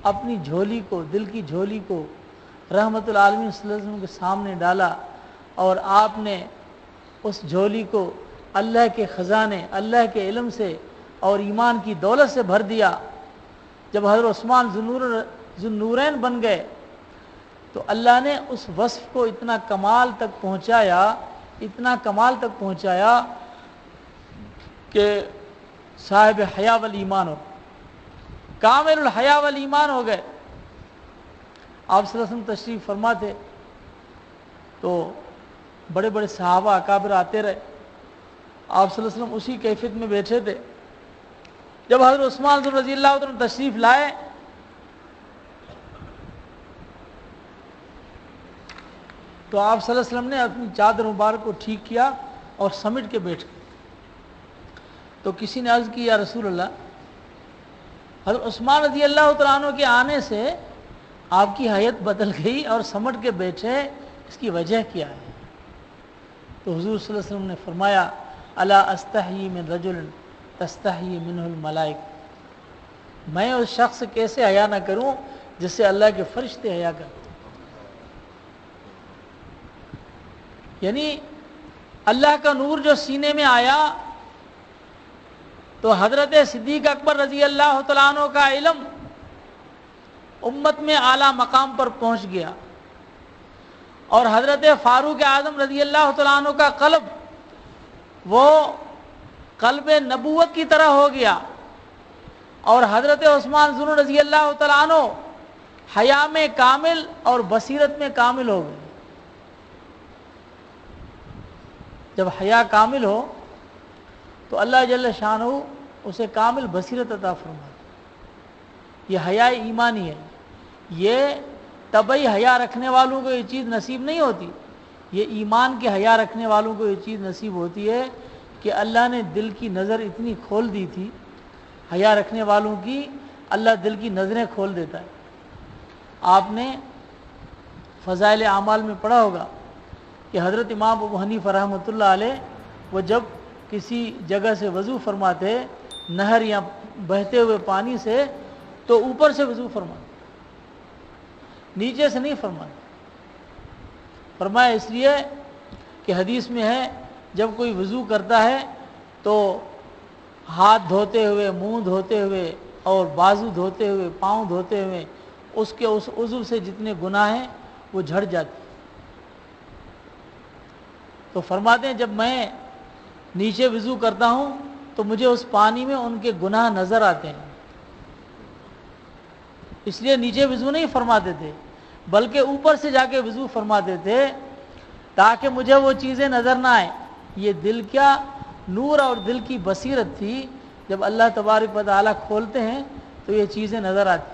اپنی جھولی کو، دل کی جھولی کو رحمت العالمین صلی اللہ علیہ وسلم کے سامنے ڈالا اور آپ نے اس جھولی کو اللہ کے خزانے، اللہ کے علم سے اور ایمان کی دولت سے بھر دیا، جب حضرت عثمان ذو النورین بن گئے تو اللہ نے اس وصف کو اتنا کمال تک پہنچایا، اتنا کمال تک پہنچایا کہ صاحب حیا والایمان ہو، کامل الحیا والایمان ہو گئے۔ آپ صلی اللہ علیہ وسلم تشریف فرما تھے تو بڑے بڑے صحابہ اکابر آتے رہے، آپ صلی اللہ علیہ وسلم اسی کیفیت میں بیٹھے تھے۔ جب حضرت عثمان رضی اللہ عنہ تشریف لائے تو آپ صلی اللہ علیہ وسلم نے اپنی چادر مبارک کو ٹھیک کیا اور سمیٹ کے بیٹھ گئے۔ تو کسی نے عرض کی، یا رسول اللہ حضرت عثمان رضی اللہ تعالیٰ عنہ کے آنے سے آپ کی حیت بدل گئی اور سمٹ کے بیٹھے، اس کی وجہ کیا ہے؟ تو حضور صلی اللہ علیہ وسلم نے فرمایا الا استحیی من رجل تستحیی منہ الملائکہ، میں اس شخص سے کیسے حیا نہ کروں جس سے اللہ کے فرشتے حیا کرتے ہیں۔ یعنی اللہ کا نور جو سینے میں آیا تو حضرت صدیق اکبر رضی اللہ تعالیٰ عنہ کا علم امت میں اعلیٰ مقام پر پہنچ گیا، اور حضرت فاروق اعظم رضی اللہ تعالیٰ عنہ کا قلب وہ قلب نبوت کی طرح ہو گیا، اور حضرت عثمان ذو رضی اللہ تعالیٰ عنہ حیا میں کامل اور بصیرت میں کامل ہو گئے. جب حیا کامل ہو تو اللہ جل شانہ اسے کامل بصیرت عطا فرماتا. یہ حیا ایمانی ہے. یہ طبعی حیا رکھنے والوں کو یہ چیز نصیب نہیں ہوتی. یہ ایمان کے حیا رکھنے والوں کو یہ چیز نصیب ہوتی ہے کہ اللہ نے دل کی نظر اتنی کھول دی تھی. حیا رکھنے والوں کی اللہ دل کی نظریں کھول دیتا ہے. آپ نے فضائل اعمال میں پڑھا ہوگا کہ حضرت امام ابو حنیفہ رحمۃ اللہ علیہ وہ جب کسی جگہ سے وضو فرماتے نہر یا بہتے ہوئے پانی سے تو اوپر سے وضو فرماتے, نیچے سے نہیں فرماتے. فرمایا اس لیے کہ حدیث میں ہے جب کوئی وضو کرتا ہے تو ہاتھ دھوتے ہوئے, منہ دھوتے ہوئے اور بازو دھوتے ہوئے, پاؤں دھوتے ہوئے اس کے اس عضو سے جتنے گناہ ہیں وہ جھڑ جاتے ہیں. تو فرماتے ہیں جب میں نیچے وضو کرتا ہوں تو مجھے اس پانی میں ان کے گناہ نظر آتے ہیں. اس لیے نیچے وضو نہیں فرماتے تھے بلکہ اوپر سے جا کے وضو فرماتے تھے تاکہ مجھے وہ چیزیں نظر نہ آئیں. یہ دل کیا نور اور دل کی بصیرت تھی. جب اللہ تبارک و تعالیٰ کھولتے ہیں تو یہ چیزیں نظر آتی.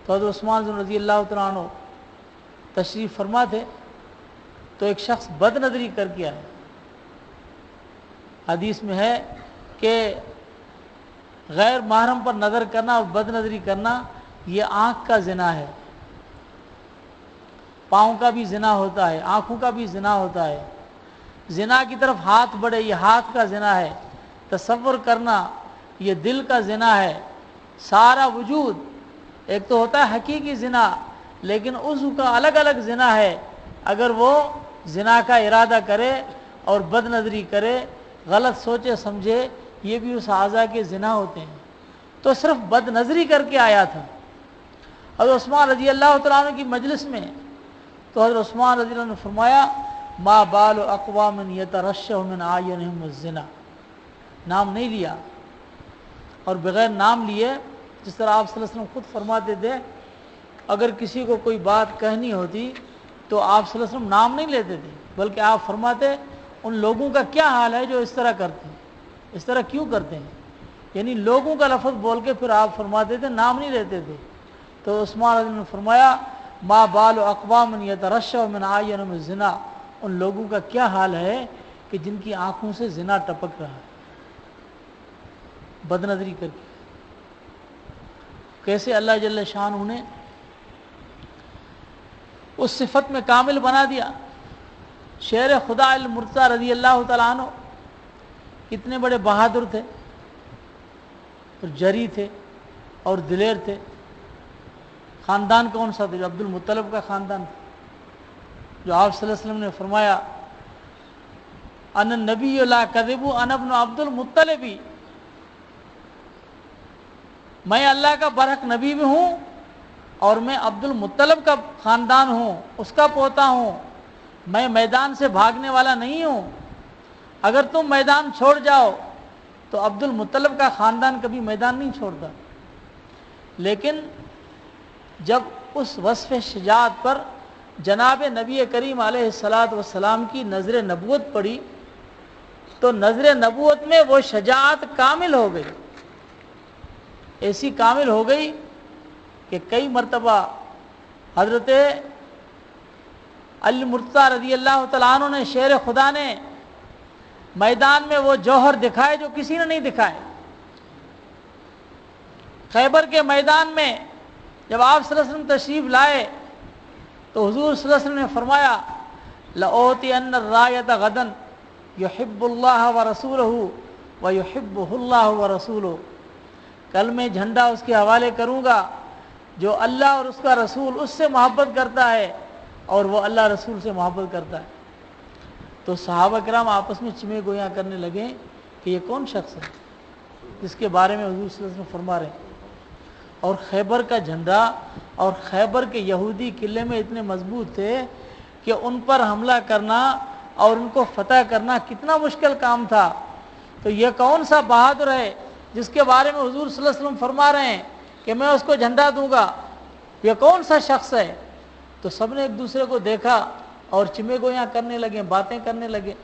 تو حضرت عثمان رضی اللہ تعالیٰ عنہ تشریف فرما تھے تو ایک شخص بد نظری کر کے آیا. حدیث میں ہے کہ غیر محرم پر نظر کرنا اور بد نظری کرنا یہ آنکھ کا زنا ہے. پاؤں کا بھی زنا ہوتا ہے, آنکھوں کا بھی زنا ہوتا ہے. زنا کی طرف ہاتھ بڑھے یہ ہاتھ کا زنا ہے. تصور کرنا یہ دل کا زنا ہے. سارا وجود ایک تو ہوتا ہے حقیقی زنا لیکن اس کا الگ الگ زنا ہے. اگر وہ زنا کا ارادہ کرے اور بد نظری کرے, غلط سوچے سمجھے, یہ بھی اس اعضاء کے زنا ہوتے ہیں. تو صرف بد نظری کر کے آیا تھا حضرت عثمان رضی اللہ تعالیٰ عنہ کی مجلس میں. تو حضرت عثمان رضی اللہ عنہ نے فرمایا ما بال اقوام یترشح من اعینہم الزنا. نام نہیں لیا اور بغیر نام لیے, جس طرح آپ صلی اللہ علیہ وسلم خود فرماتے تھے اگر کسی کو کوئی بات کہنی ہوتی تو آپ صلی اللہ علیہ وسلم نام نہیں لیتے تھے بلکہ آپ فرماتے ان لوگوں کا کیا حال ہے جو اس طرح کرتے ہیں, اس طرح کیوں کرتے ہیں. یعنی لوگوں کا لفظ بول کے پھر آپ فرماتے تھے, نام نہیں لیتے تھے. تو عثمان رضی اللہ عنہ نے فرمایا ما بال اقوام یترشح من اعینہم الزنا. ان لوگوں کا کیا حال ہے کہ جن کی آنکھوں سے زنا ٹپک رہا ہے بد نظری کر کے. کیسے اللہ جل شانہ نے اس صفت میں کامل بنا دیا. شیر خدا المرتضیٰ رضی اللہ تعالیٰ عنہ کتنے بڑے بہادر تھے اور جری تھے اور دلیر تھے. خاندان کون سا تھا؟ جو عبد المطلب کا خاندان تھا. جو آپ صلی اللہ علیہ وسلم نے فرمایا ان النبی لا کذب انا ابن عبد المطلب, میں اللہ کا برحق نبی بھی ہوں اور میں عبد المطلب کا خاندان ہوں, اس کا پوتا ہوں. میں میدان سے بھاگنے والا نہیں ہوں. اگر تم میدان چھوڑ جاؤ تو عبد المطلب کا خاندان کبھی میدان نہیں چھوڑتا. لیکن جب اس وصف شجاعت پر جناب نبی کریم علیہ الصلاۃ والسلام کی نظر نبوت پڑی تو نظر نبوت میں وہ شجاعت کامل ہو گئی. ایسی کامل ہو گئی کہ کئی مرتبہ حضرت المرتضیٰ رضی اللہ تعالیٰ عنہ نے شیر خدا نے میدان میں وہ جوہر دکھائے جو کسی نے نہیں دکھائے. خیبر کے میدان میں جب آپ صلی اللہ علیہ وسلم تشریف لائے تو حضور صلی اللہ علیہ وسلم نے فرمایا لأوتین الرایۃ غدا یحب اللہ ورسولہ ویحبہ اللہ ورسولہ. کل میں جھنڈا اس کے حوالے کروں گا جو اللہ اور اس کا رسول اس سے محبت کرتا ہے اور وہ اللہ رسول سے محبت کرتا ہے. تو صحابہ کرام آپس میں چمے گویاں کرنے لگے کہ یہ کون شخص ہے جس کے بارے میں حضور صلی اللہ علیہ وسلم فرما رہے ہیں. اور خیبر کا جھنڈا اور خیبر کے یہودی قلعے میں اتنے مضبوط تھے کہ ان پر حملہ کرنا اور ان کو فتح کرنا کتنا مشکل کام تھا. تو یہ کون سا بہادر ہے جس کے بارے میں حضور صلی اللہ علیہ وسلم فرما رہے ہیں کہ میں اس کو جھنڈا دوں گا، یہ کون سا شخص ہے؟ تو سب نے ایک دوسرے کو دیکھا اور چمے گویاں کرنے لگے، باتیں کرنے لگے۔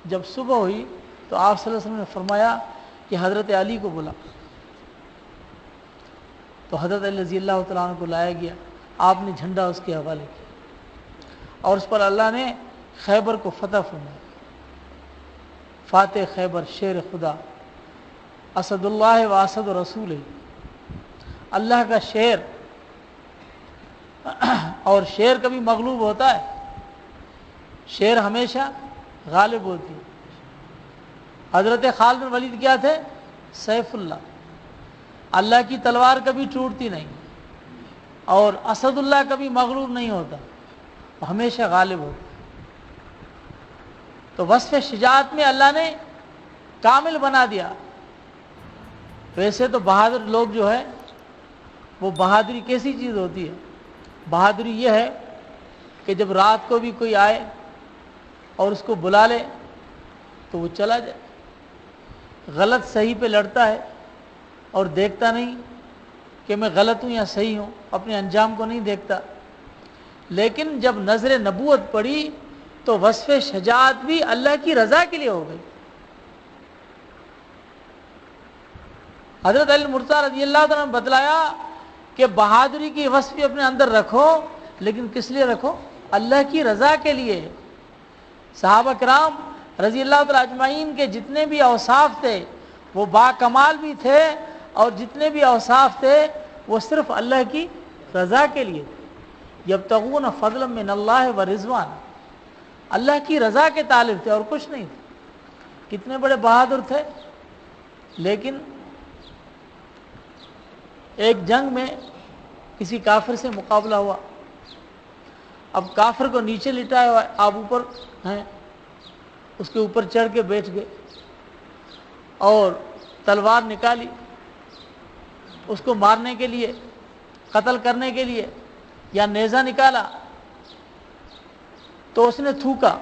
جب صبح ہوئی تو آپ صلی اللہ علیہ وسلم نے فرمایا کہ حضرت علی کو بلا۔ تو حضرت علی رضی اللہ تعالیٰ عنہ کو لایا گیا، آپ نے جھنڈا اس کے حوالے کیا اور اس پر اللہ نے خیبر کو فتح فرمایا۔ فاتح خیبر، شیر خدا، اسد اللہ و اسد رسول، اللہ کا شیر، اور شیر کبھی مغلوب ہوتا ہے؟ شیر ہمیشہ غالب ہوتی ہے۔ حضرت خالد بن ولید کیا تھے؟ سیف اللہ، اللہ کی تلوار کبھی ٹوٹتی نہیں، اور اسد اللہ کبھی مغلوب نہیں ہوتا، ہمیشہ غالب ہوتا۔ تو وصف شجاعت میں اللہ نے کامل بنا دیا۔ ویسے تو بہادر لوگ جو ہے وہ بہادری کیسی چیز ہوتی ہے؟ بہادری یہ ہے کہ جب رات کو بھی کوئی آئے اور اس کو بلا لے تو وہ چلا جائے، غلط صحیح پہ لڑتا ہے اور دیکھتا نہیں کہ میں غلط ہوں یا صحیح ہوں، اپنے انجام کو نہیں دیکھتا۔ لیکن جب نظر نبوت پڑی تو وصف شجاعت بھی اللہ کی رضا کے لیے ہو گئی۔ حضرت علی مرتضیٰ رضی اللہ تعالیٰ نے بتلایا کہ بہادری کی وصف بھی اپنے اندر رکھو، لیکن کس لیے رکھو؟ اللہ کی رضا کے لیے۔ صحابہ کرام رضی اللہ تعالیٰ اجمعین کے جتنے بھی اوصاف تھے وہ با کمال بھی تھے، اور جتنے بھی اوصاف تھے وہ صرف اللہ کی رضا کے لیے تھے۔ یبتغون فضلا من اللہ و رضوان، اللہ کی رضا کے طالب تھے اور کچھ نہیں تھے۔ کتنے بڑے بہادر تھے، لیکن ایک جنگ میں کسی کافر سے مقابلہ ہوا۔ اب کافر کو نیچے لٹایا ہوا ہے، آپ اوپر ہیں، اس کے اوپر چڑھ کے بیٹھ گئے اور تلوار نکالی اس کو مارنے کے لیے، قتل کرنے کے لیے، یا نیزہ نکالا تو اس نے تھوکا۔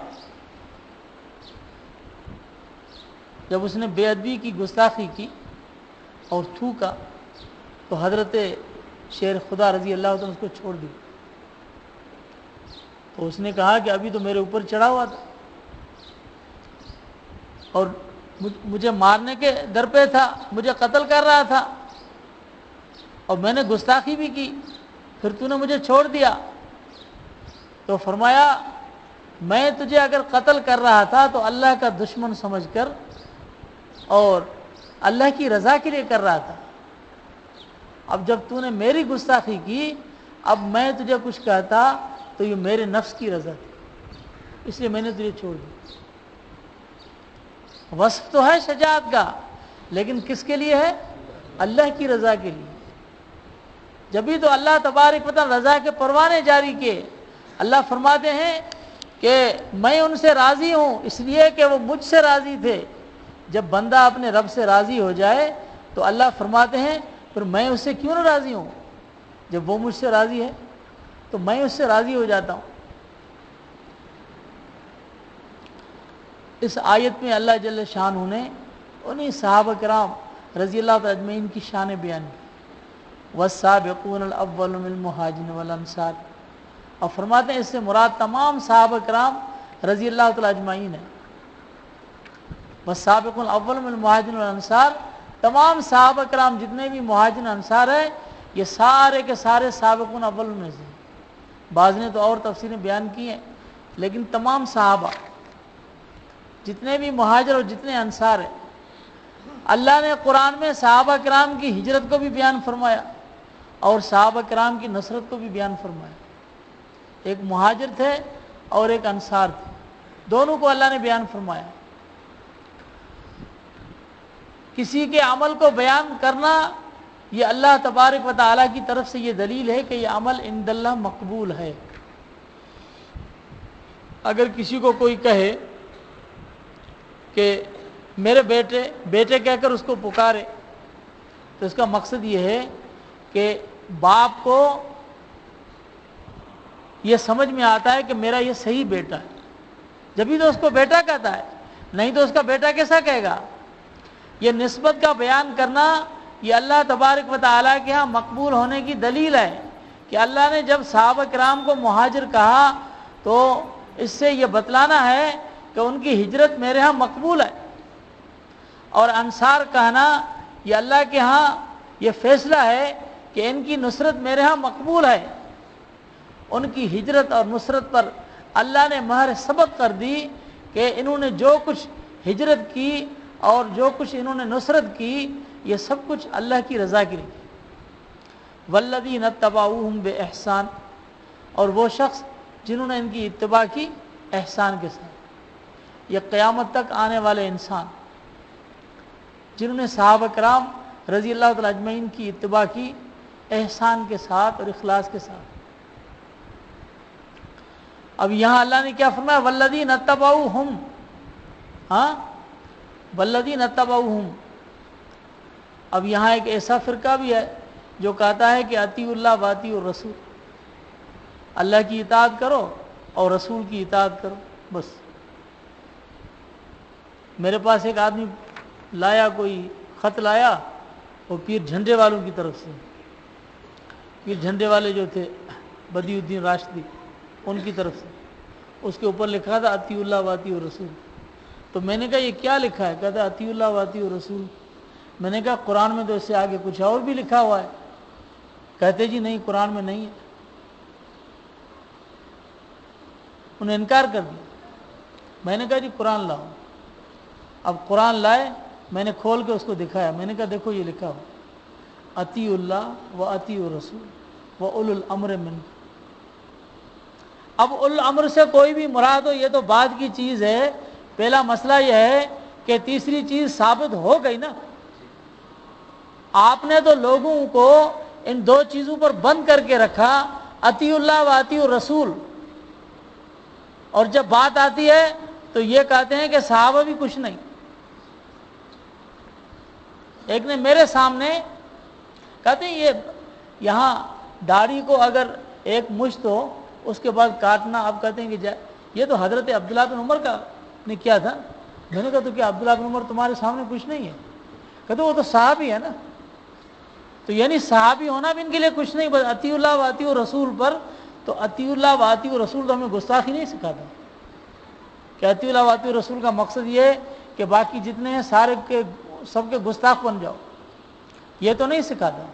جب اس نے بے ادبی کی، گستاخی کی اور تھوکا تو حضرت شیر خدا رضی اللہ عنہ اس کو چھوڑ دی۔ تو اس نے کہا کہ ابھی تو میرے اوپر چڑھا ہوا تھا اور مجھے مارنے کے در پہ تھا، مجھے قتل کر رہا تھا، اور میں نے گستاخی بھی کی، پھر تو نے مجھے چھوڑ دیا۔ تو فرمایا میں تجھے اگر قتل کر رہا تھا تو اللہ کا دشمن سمجھ کر اور اللہ کی رضا کے لیے کر رہا تھا، اب جب تو نے میری گستاخی کی، اب میں تجھے کچھ کہتا تو یہ میرے نفس کی رضا تھی، اس لیے میں نے تجھے چھوڑ دیا۔ وصف تو ہے شجاعت کا، لیکن کس کے لیے ہے؟ اللہ کی رضا کے لیے۔ جبھی تو اللہ تبارک و تعالی رضا کے پروانے جاری کیے۔ اللہ فرماتے ہیں کہ میں ان سے راضی ہوں اس لیے کہ وہ مجھ سے راضی تھے۔ جب بندہ اپنے رب سے راضی ہو جائے تو اللہ فرماتے ہیں پھر میں اس سے کیوں نہ راضی ہوں؟ جب وہ مجھ سے راضی ہے تو میں اس سے راضی ہو جاتا ہوں۔ اس آیت میں اللہ جل شانہ نے انہیں صحابہ کرام رضی اللہ تعالی اجمعین کی شان بیان کی، والسابقون الاول من المہاجرین والانصار، اور فرماتے ہیں اس سے مراد تمام صحابہ کرام رضی اللہ تعالی اجمعین ہیں۔ والسابقون الاول من المہاجرین والانصار، تمام صحابہ کرام جتنے بھی مہاجرین انصار ہیں یہ سارے کے سارے سابقون اول میں سے۔ بعض نے تو اور تفسیریں بیان کی ہیں، لیکن تمام صحابہ جتنے بھی مہاجر اور جتنے انصار ہیں، اللہ نے قرآن میں صحابہ کرام کی ہجرت کو بھی بیان فرمایا اور صحابہ کرام کی نصرت کو بھی بیان فرمایا۔ ایک مہاجر تھے اور ایک انصار تھے، دونوں کو اللہ نے بیان فرمایا۔ کسی کے عمل کو بیان کرنا یہ اللہ تبارک و تعالیٰ کی طرف سے یہ دلیل ہے کہ یہ عمل عند اللہ مقبول ہے۔ اگر کسی کو کوئی کہے کہ میرے بیٹے کہہ کر اس کو پکارے تو اس کا مقصد یہ ہے کہ باپ کو یہ سمجھ میں آتا ہے کہ میرا یہ صحیح بیٹا ہے، جبھی تو اس کو بیٹا کہتا ہے، نہیں تو اس کا بیٹا کیسا کہے گا؟ یہ نسبت کا بیان کرنا یہ اللہ تبارک و تعالیٰ کے ہاں مقبول ہونے کی دلیل ہے کہ اللہ نے جب صحابہ کرام کو مہاجر کہا تو اس سے یہ بتلانا ہے کہ ان کی ہجرت میرے ہاں مقبول ہے، اور انصار کہنا یہ اللہ کے ہاں یہ فیصلہ ہے کہ ان کی نصرت میرے ہاں مقبول ہے۔ ان کی ہجرت اور نصرت پر اللہ نے مہر سبق کر دی کہ انہوں نے جو کچھ ہجرت کی اور جو کچھ انہوں نے نصرت کی یہ سب کچھ اللہ کی رضا کے لیے۔ والذین اتبعوہم بإحسان، اور وہ شخص جنہوں نے ان کی اتباع کی احسان کے ساتھ، یہ قیامت تک آنے والے انسان جنہوں نے صحابہ کرام رضی اللہ تعالی اجمعین کی اتباع کی احسان کے ساتھ اور اخلاص کے ساتھ۔ اب یہاں اللہ نے کیا فرمایا؟ والذین اتبعوہم، ہاں والذین اتبعوہم۔ اب یہاں ایک ایسا فرقہ بھی ہے جو کہتا ہے کہ اطیعوا اللہ واطیعوا الرسول، اللہ کی اطاعت کرو اور رسول کی اطاعت کرو بس۔ میرے پاس ایک آدمی لایا، کوئی خط لایا، وہ پیر جھنڈے والوں کی طرف سے، پیر جھنڈے والے جو تھے بدی الدین راشدی، ان کی طرف سے، اس کے اوپر لکھا تھا اطیعوا اللہ واطیعوا الرسول۔ تو میں نے کہا یہ کیا لکھا ہے؟ کہتا اطیعوا اللہ واطیعوا الرسول۔ میں نے کہا قرآن میں تو اس سے آگے کچھ اور بھی لکھا ہوا ہے۔ کہتے جی نہیں، قرآن میں نہیں ہے۔ انہوں نے انکار کر دیا۔ میں نے کہا جی قرآن لاؤ۔ اب قرآن لائے، میں نے کھول کے اس کو دکھایا، میں نے کہا دیکھو یہ لکھا ہوا اطیعوا اللہ و اطیعوا الرسول و اولو الامر منکم۔ اب اولو الامر سے کوئی بھی مراد ہو یہ تو بعد کی چیز ہے، پہلا مسئلہ یہ ہے کہ تیسری چیز ثابت ہو گئی نا۔ آپ نے تو لوگوں کو ان دو چیزوں پر بند کر کے رکھا، اطیعوا اللہ و اطیعوا الرسول، اور جب بات آتی ہے تو یہ کہتے ہیں کہ صحابہ بھی کچھ نہیں۔ ایک نے میرے سامنے کہتے ہیں یہ یہاں داڑھی کو اگر ایک مشت ہو اس کے بعد کاٹنا، آپ کہتے ہیں کہ یہ تو حضرت عبداللہ بن عمر کا نے کیا تھا۔ میں نے کہا تو کیا عبداللہ بن عمر تمہارے سامنے کچھ نہیں ہے؟ کہتے وہ تو صحابی ہے نا۔ تو یعنی صحابی ہونا بھی ان کے لیے کچھ نہیں، بس اطیعوا اللہ و اطیعوا الرسول پر۔ تو اطیعوا اللہ و اطیعوا الرسول تو ہمیں گستاخی نہیں سکھاتا کہ اطیعوا اللہ و اطیعوا الرسول کا مقصد یہ ہے کہ باقی جتنے ہیں سارے کے سب کے گستاخ بن جاؤ، یہ تو نہیں سکھاتا،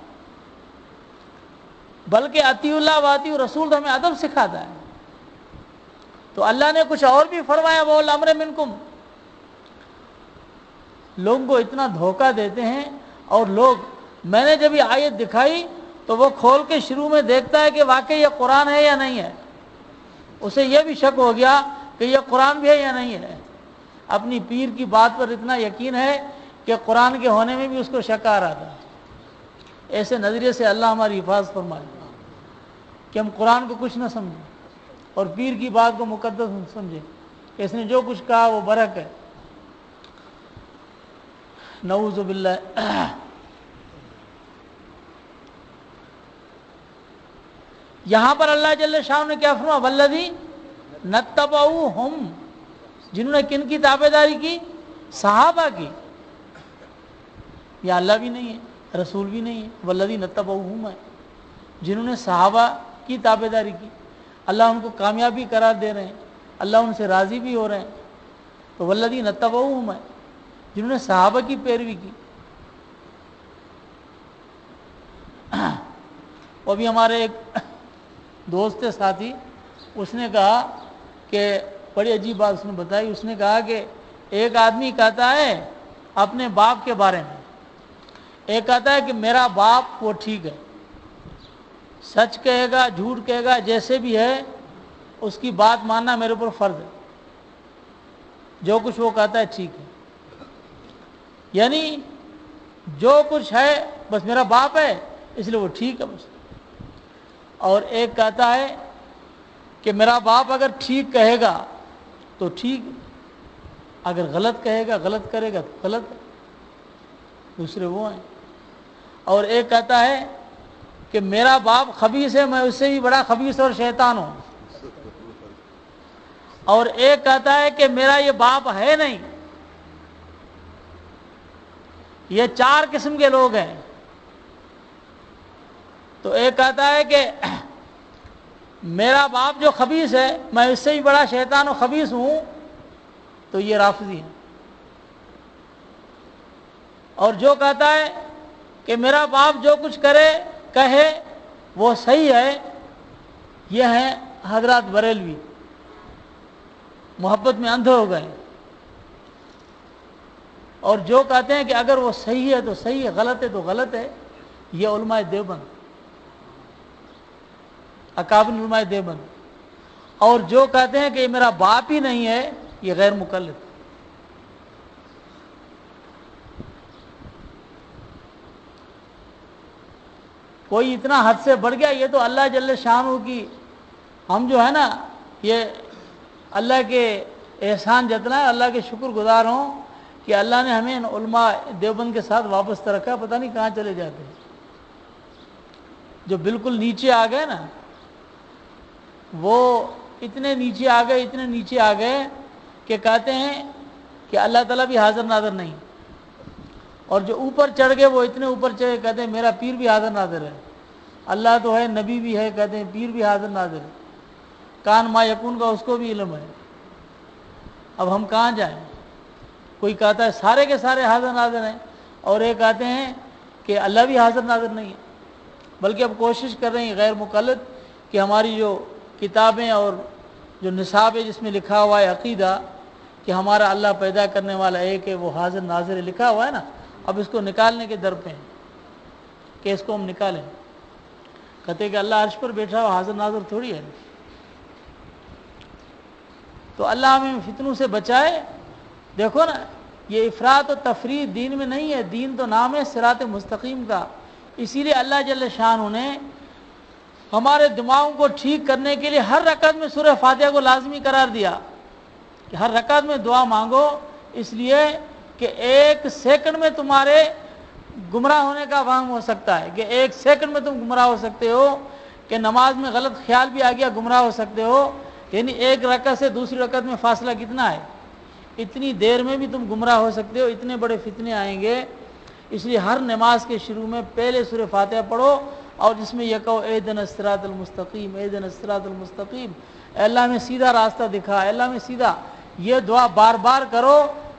بلکہ اطیعوا اللہ و اطیعوا الرسول تو ہمیں ادب سکھاتا ہے۔ تو اللہ نے کچھ اور بھی فرمایا، وہ الامر منکم۔ لوگوں کو اتنا دھوکہ دیتے ہیں، اور لوگ، میں نے جب یہ آیت دکھائی تو وہ کھول کے شروع میں دیکھتا ہے کہ واقعی یہ قرآن ہے یا نہیں ہے، اسے یہ بھی شک ہو گیا کہ یہ قرآن بھی ہے یا نہیں ہے۔ اپنی پیر کی بات پر اتنا یقین ہے کہ قرآن کے ہونے میں بھی اس کو شک آ رہا تھا۔ ایسے نظریے سے اللہ ہماری حفاظت فرمائے کہ ہم قرآن کو کچھ نہ سمجھیں اور پیر کی بات کو مقدس سمجھیں کہ اس نے جو کچھ کہا وہ برحق ہے۔ نعوذ باللہ۔ یہاں پر اللہ جل شانہ نے کیا فرمایا؟ والذین اتبعوہم، جنہوں نے کن کی تابعداری کی؟ صحابہ کی۔ یا اللہ بھی نہیں ہے، رسول بھی نہیں ہے، والذین اتبعوہم ہے، جنہوں نے صحابہ کی تابعداری کی۔ اللہ ان کو کامیابی قرار دے رہے ہیں، اللہ ان سے راضی بھی ہو رہے ہیں۔ تو والذین اتبعوہم ہے، جنہوں نے صحابہ کی پیروی کی۔ وہ بھی ہمارے ایک دوست ساتھی، اس نے کہا کہ بڑی عجیب بات اس نے بتائی۔ اس نے کہا کہ ایک آدمی کہتا ہے اپنے باپ کے بارے میں، ایک کہتا ہے کہ میرا باپ وہ ٹھیک ہے، سچ کہے گا جھوٹ کہے گا جیسے بھی ہے، اس کی بات ماننا میرے اوپر فرض ہے، جو کچھ وہ کہتا ہے ٹھیک ہے، یعنی جو کچھ ہے بس میرا باپ ہے اس لیے وہ ٹھیک ہے بس۔ اور ایک کہتا ہے کہ میرا باپ اگر ٹھیک کہے گا تو ٹھیک، اگر غلط کہے گا غلط کرے گا تو غلط ہے، دوسرے وہ ہیں۔ اور ایک کہتا ہے کہ میرا باپ خبیث ہے، میں اس سے بھی بڑا خبیث اور شیطان ہوں۔ اور ایک کہتا ہے کہ میرا یہ باپ ہے نہیں، یہ 4 قسم کے لوگ ہیں. تو ایک کہتا ہے کہ میرا باپ جو خبیث ہے میں اس سے بھی بڑا شیطان و خبیث ہوں، تو یہ رافضی ہے. اور جو کہتا ہے کہ میرا باپ جو کچھ کرے کہے وہ صحیح ہے، یہ ہیں حضرات بریلوی، محبت میں اندھے ہو گئے. اور جو کہتے ہیں کہ اگر وہ صحیح ہے تو صحیح ہے، غلط ہے تو غلط ہے، یہ علماء دیوبند، اکابر علماء دیوبند. اور جو کہتے ہیں کہ یہ میرا باپ ہی نہیں ہے، یہ غیر مقلد. کوئی اتنا حد سے بڑھ گیا، یہ تو اللہ جل شانہ کی، ہم جو ہے نا یہ اللہ کے احسان جتنا ہے، اللہ کے شکر گزار ہوں کہ اللہ نے ہمیں علماء دیوبند کے ساتھ وابستہ رکھا. پتہ نہیں کہاں چلے جاتے ہیں. جو بالکل نیچے آ گئے نا، وہ اتنے نیچے آ گئے کہ کہتے ہیں کہ اللہ تعالیٰ بھی حاضر ناظر نہیں. اور جو اوپر چڑھ گئے وہ اتنے اوپر چڑھے کہتے ہیں میرا پیر بھی حاضر ناظر ہے. اللہ تو ہے، نبی بھی ہے، کہتے ہیں پیر بھی حاضر ناظر ہے. کان ما یکون کا اس کو بھی علم ہے. اب ہم کہاں جائیں؟ کوئی کہتا ہے سارے کے سارے حاضر ناظر ہیں، اور ایک کہتے ہیں کہ اللہ بھی حاضر ناظر نہیں ہے. بلکہ اب کوشش کر رہے ہیں غیر مقلد کہ ہماری جو کتابیں اور جو نصاب ہے جس میں لکھا ہوا ہے عقیدہ کہ ہمارا اللہ پیدا کرنے والا ایک ہے، وہ حاضر ناظر لکھا ہوا ہے نا، اب اس کو نکالنے کے در پہ ہیں کہ اس کو ہم نکالیں. کہتے ہیں کہ اللہ عرش پر بیٹھا ہوا حاضر ناظر تھوڑی ہے. تو اللہ ہمیں فتنوں سے بچائے. دیکھو نا، یہ افراط و تفریط دین میں نہیں ہے. دین تو نام ہے صراط مستقیم کا. اسی لیے اللہ جل شانہ نے ہمارے دماغوں کو ٹھیک کرنے کے لیے ہر رکعت میں سورہ فاتحہ کو لازمی قرار دیا کہ ہر رکعت میں دعا مانگو، اس لیے کہ 1 سیکنڈ میں تمہارے گمراہ ہونے کا وہم ہو سکتا ہے، کہ 1 سیکنڈ میں تم گمراہ ہو سکتے ہو، کہ نماز میں غلط خیال بھی آ گیا گمراہ ہو سکتے ہو. یعنی 1 رکعت سے دوسری رکعت میں فاصلہ کتنا ہے؟ اتنی دیر میں بھی تم گمراہ ہو سکتے ہو. اتنے بڑے فتنے آئیں گے. اس لیے ہر نماز کے شروع میں پہلے سورہ فاتحہ پڑھو، اور جس میں یہ کہو اہدنا الصراط المستقیم، اہدنا الصراط المستقیم، اے اللہ میں سیدھا راستہ دکھا، اے اللہ میں سیدھا. یہ دعا بار بار کرو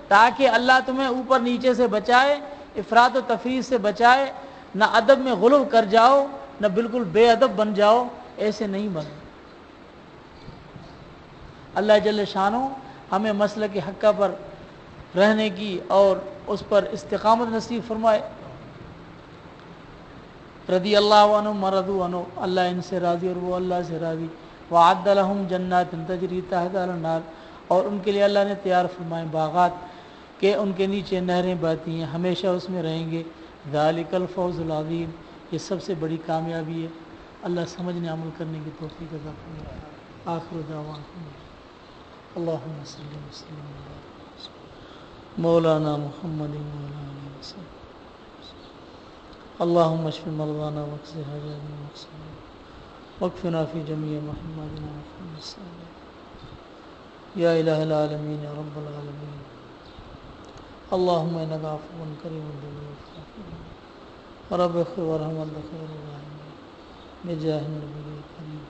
تاکہ اللہ تمہیں اوپر نیچے سے بچائے، افراط و تفریط سے بچائے. نہ ادب میں غلو کر جاؤ، نہ بالکل بے ادب بن جاؤ. ایسے نہیں بنو. اللہ جل شانہ ہمیں مسلک حقہ پر رہنے کی اور اس پر استقامت نصیب فرمائے. رضی اللہ عنہم ورضوا عنہ، اللہ ان سے راضی اور وہ اللہ سے راضی. وعد لہم جنات تجری تحتها الانہار، اور ان کے لیے اللہ نے تیار فرمائے باغات کہ ان کے نیچے نہریں بہتی ہیں، ہمیشہ اس میں رہیں گے. ذالک الفوز العظیم، یہ سب سے بڑی کامیابی ہے. اللہ سمجھنے عمل کرنے کی توفیق عطا فرمائے. آخر دعوانا اللہم صلی وسلم علی مولانا محمد وعلی آلہ وسلم. اللہم اشف مرضانا واقض حاجاتنا واکفنا فی جمیع محمدنا محمد صلی اللہ علیہ وسلم. یا الہ العالمین یا رب العالمین، اللہم انک عفو کریم رب اغفر ورحم انت خیر الراحمین بجاہ النبی الکریم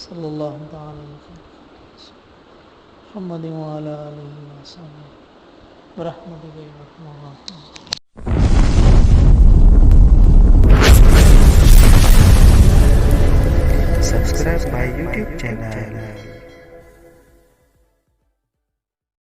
صلی اللہ تعالی علیہ محمد وعلی آلہ وصحبہ برحمتک یا ارحم الراحمین. Subscribe my YouTube channel.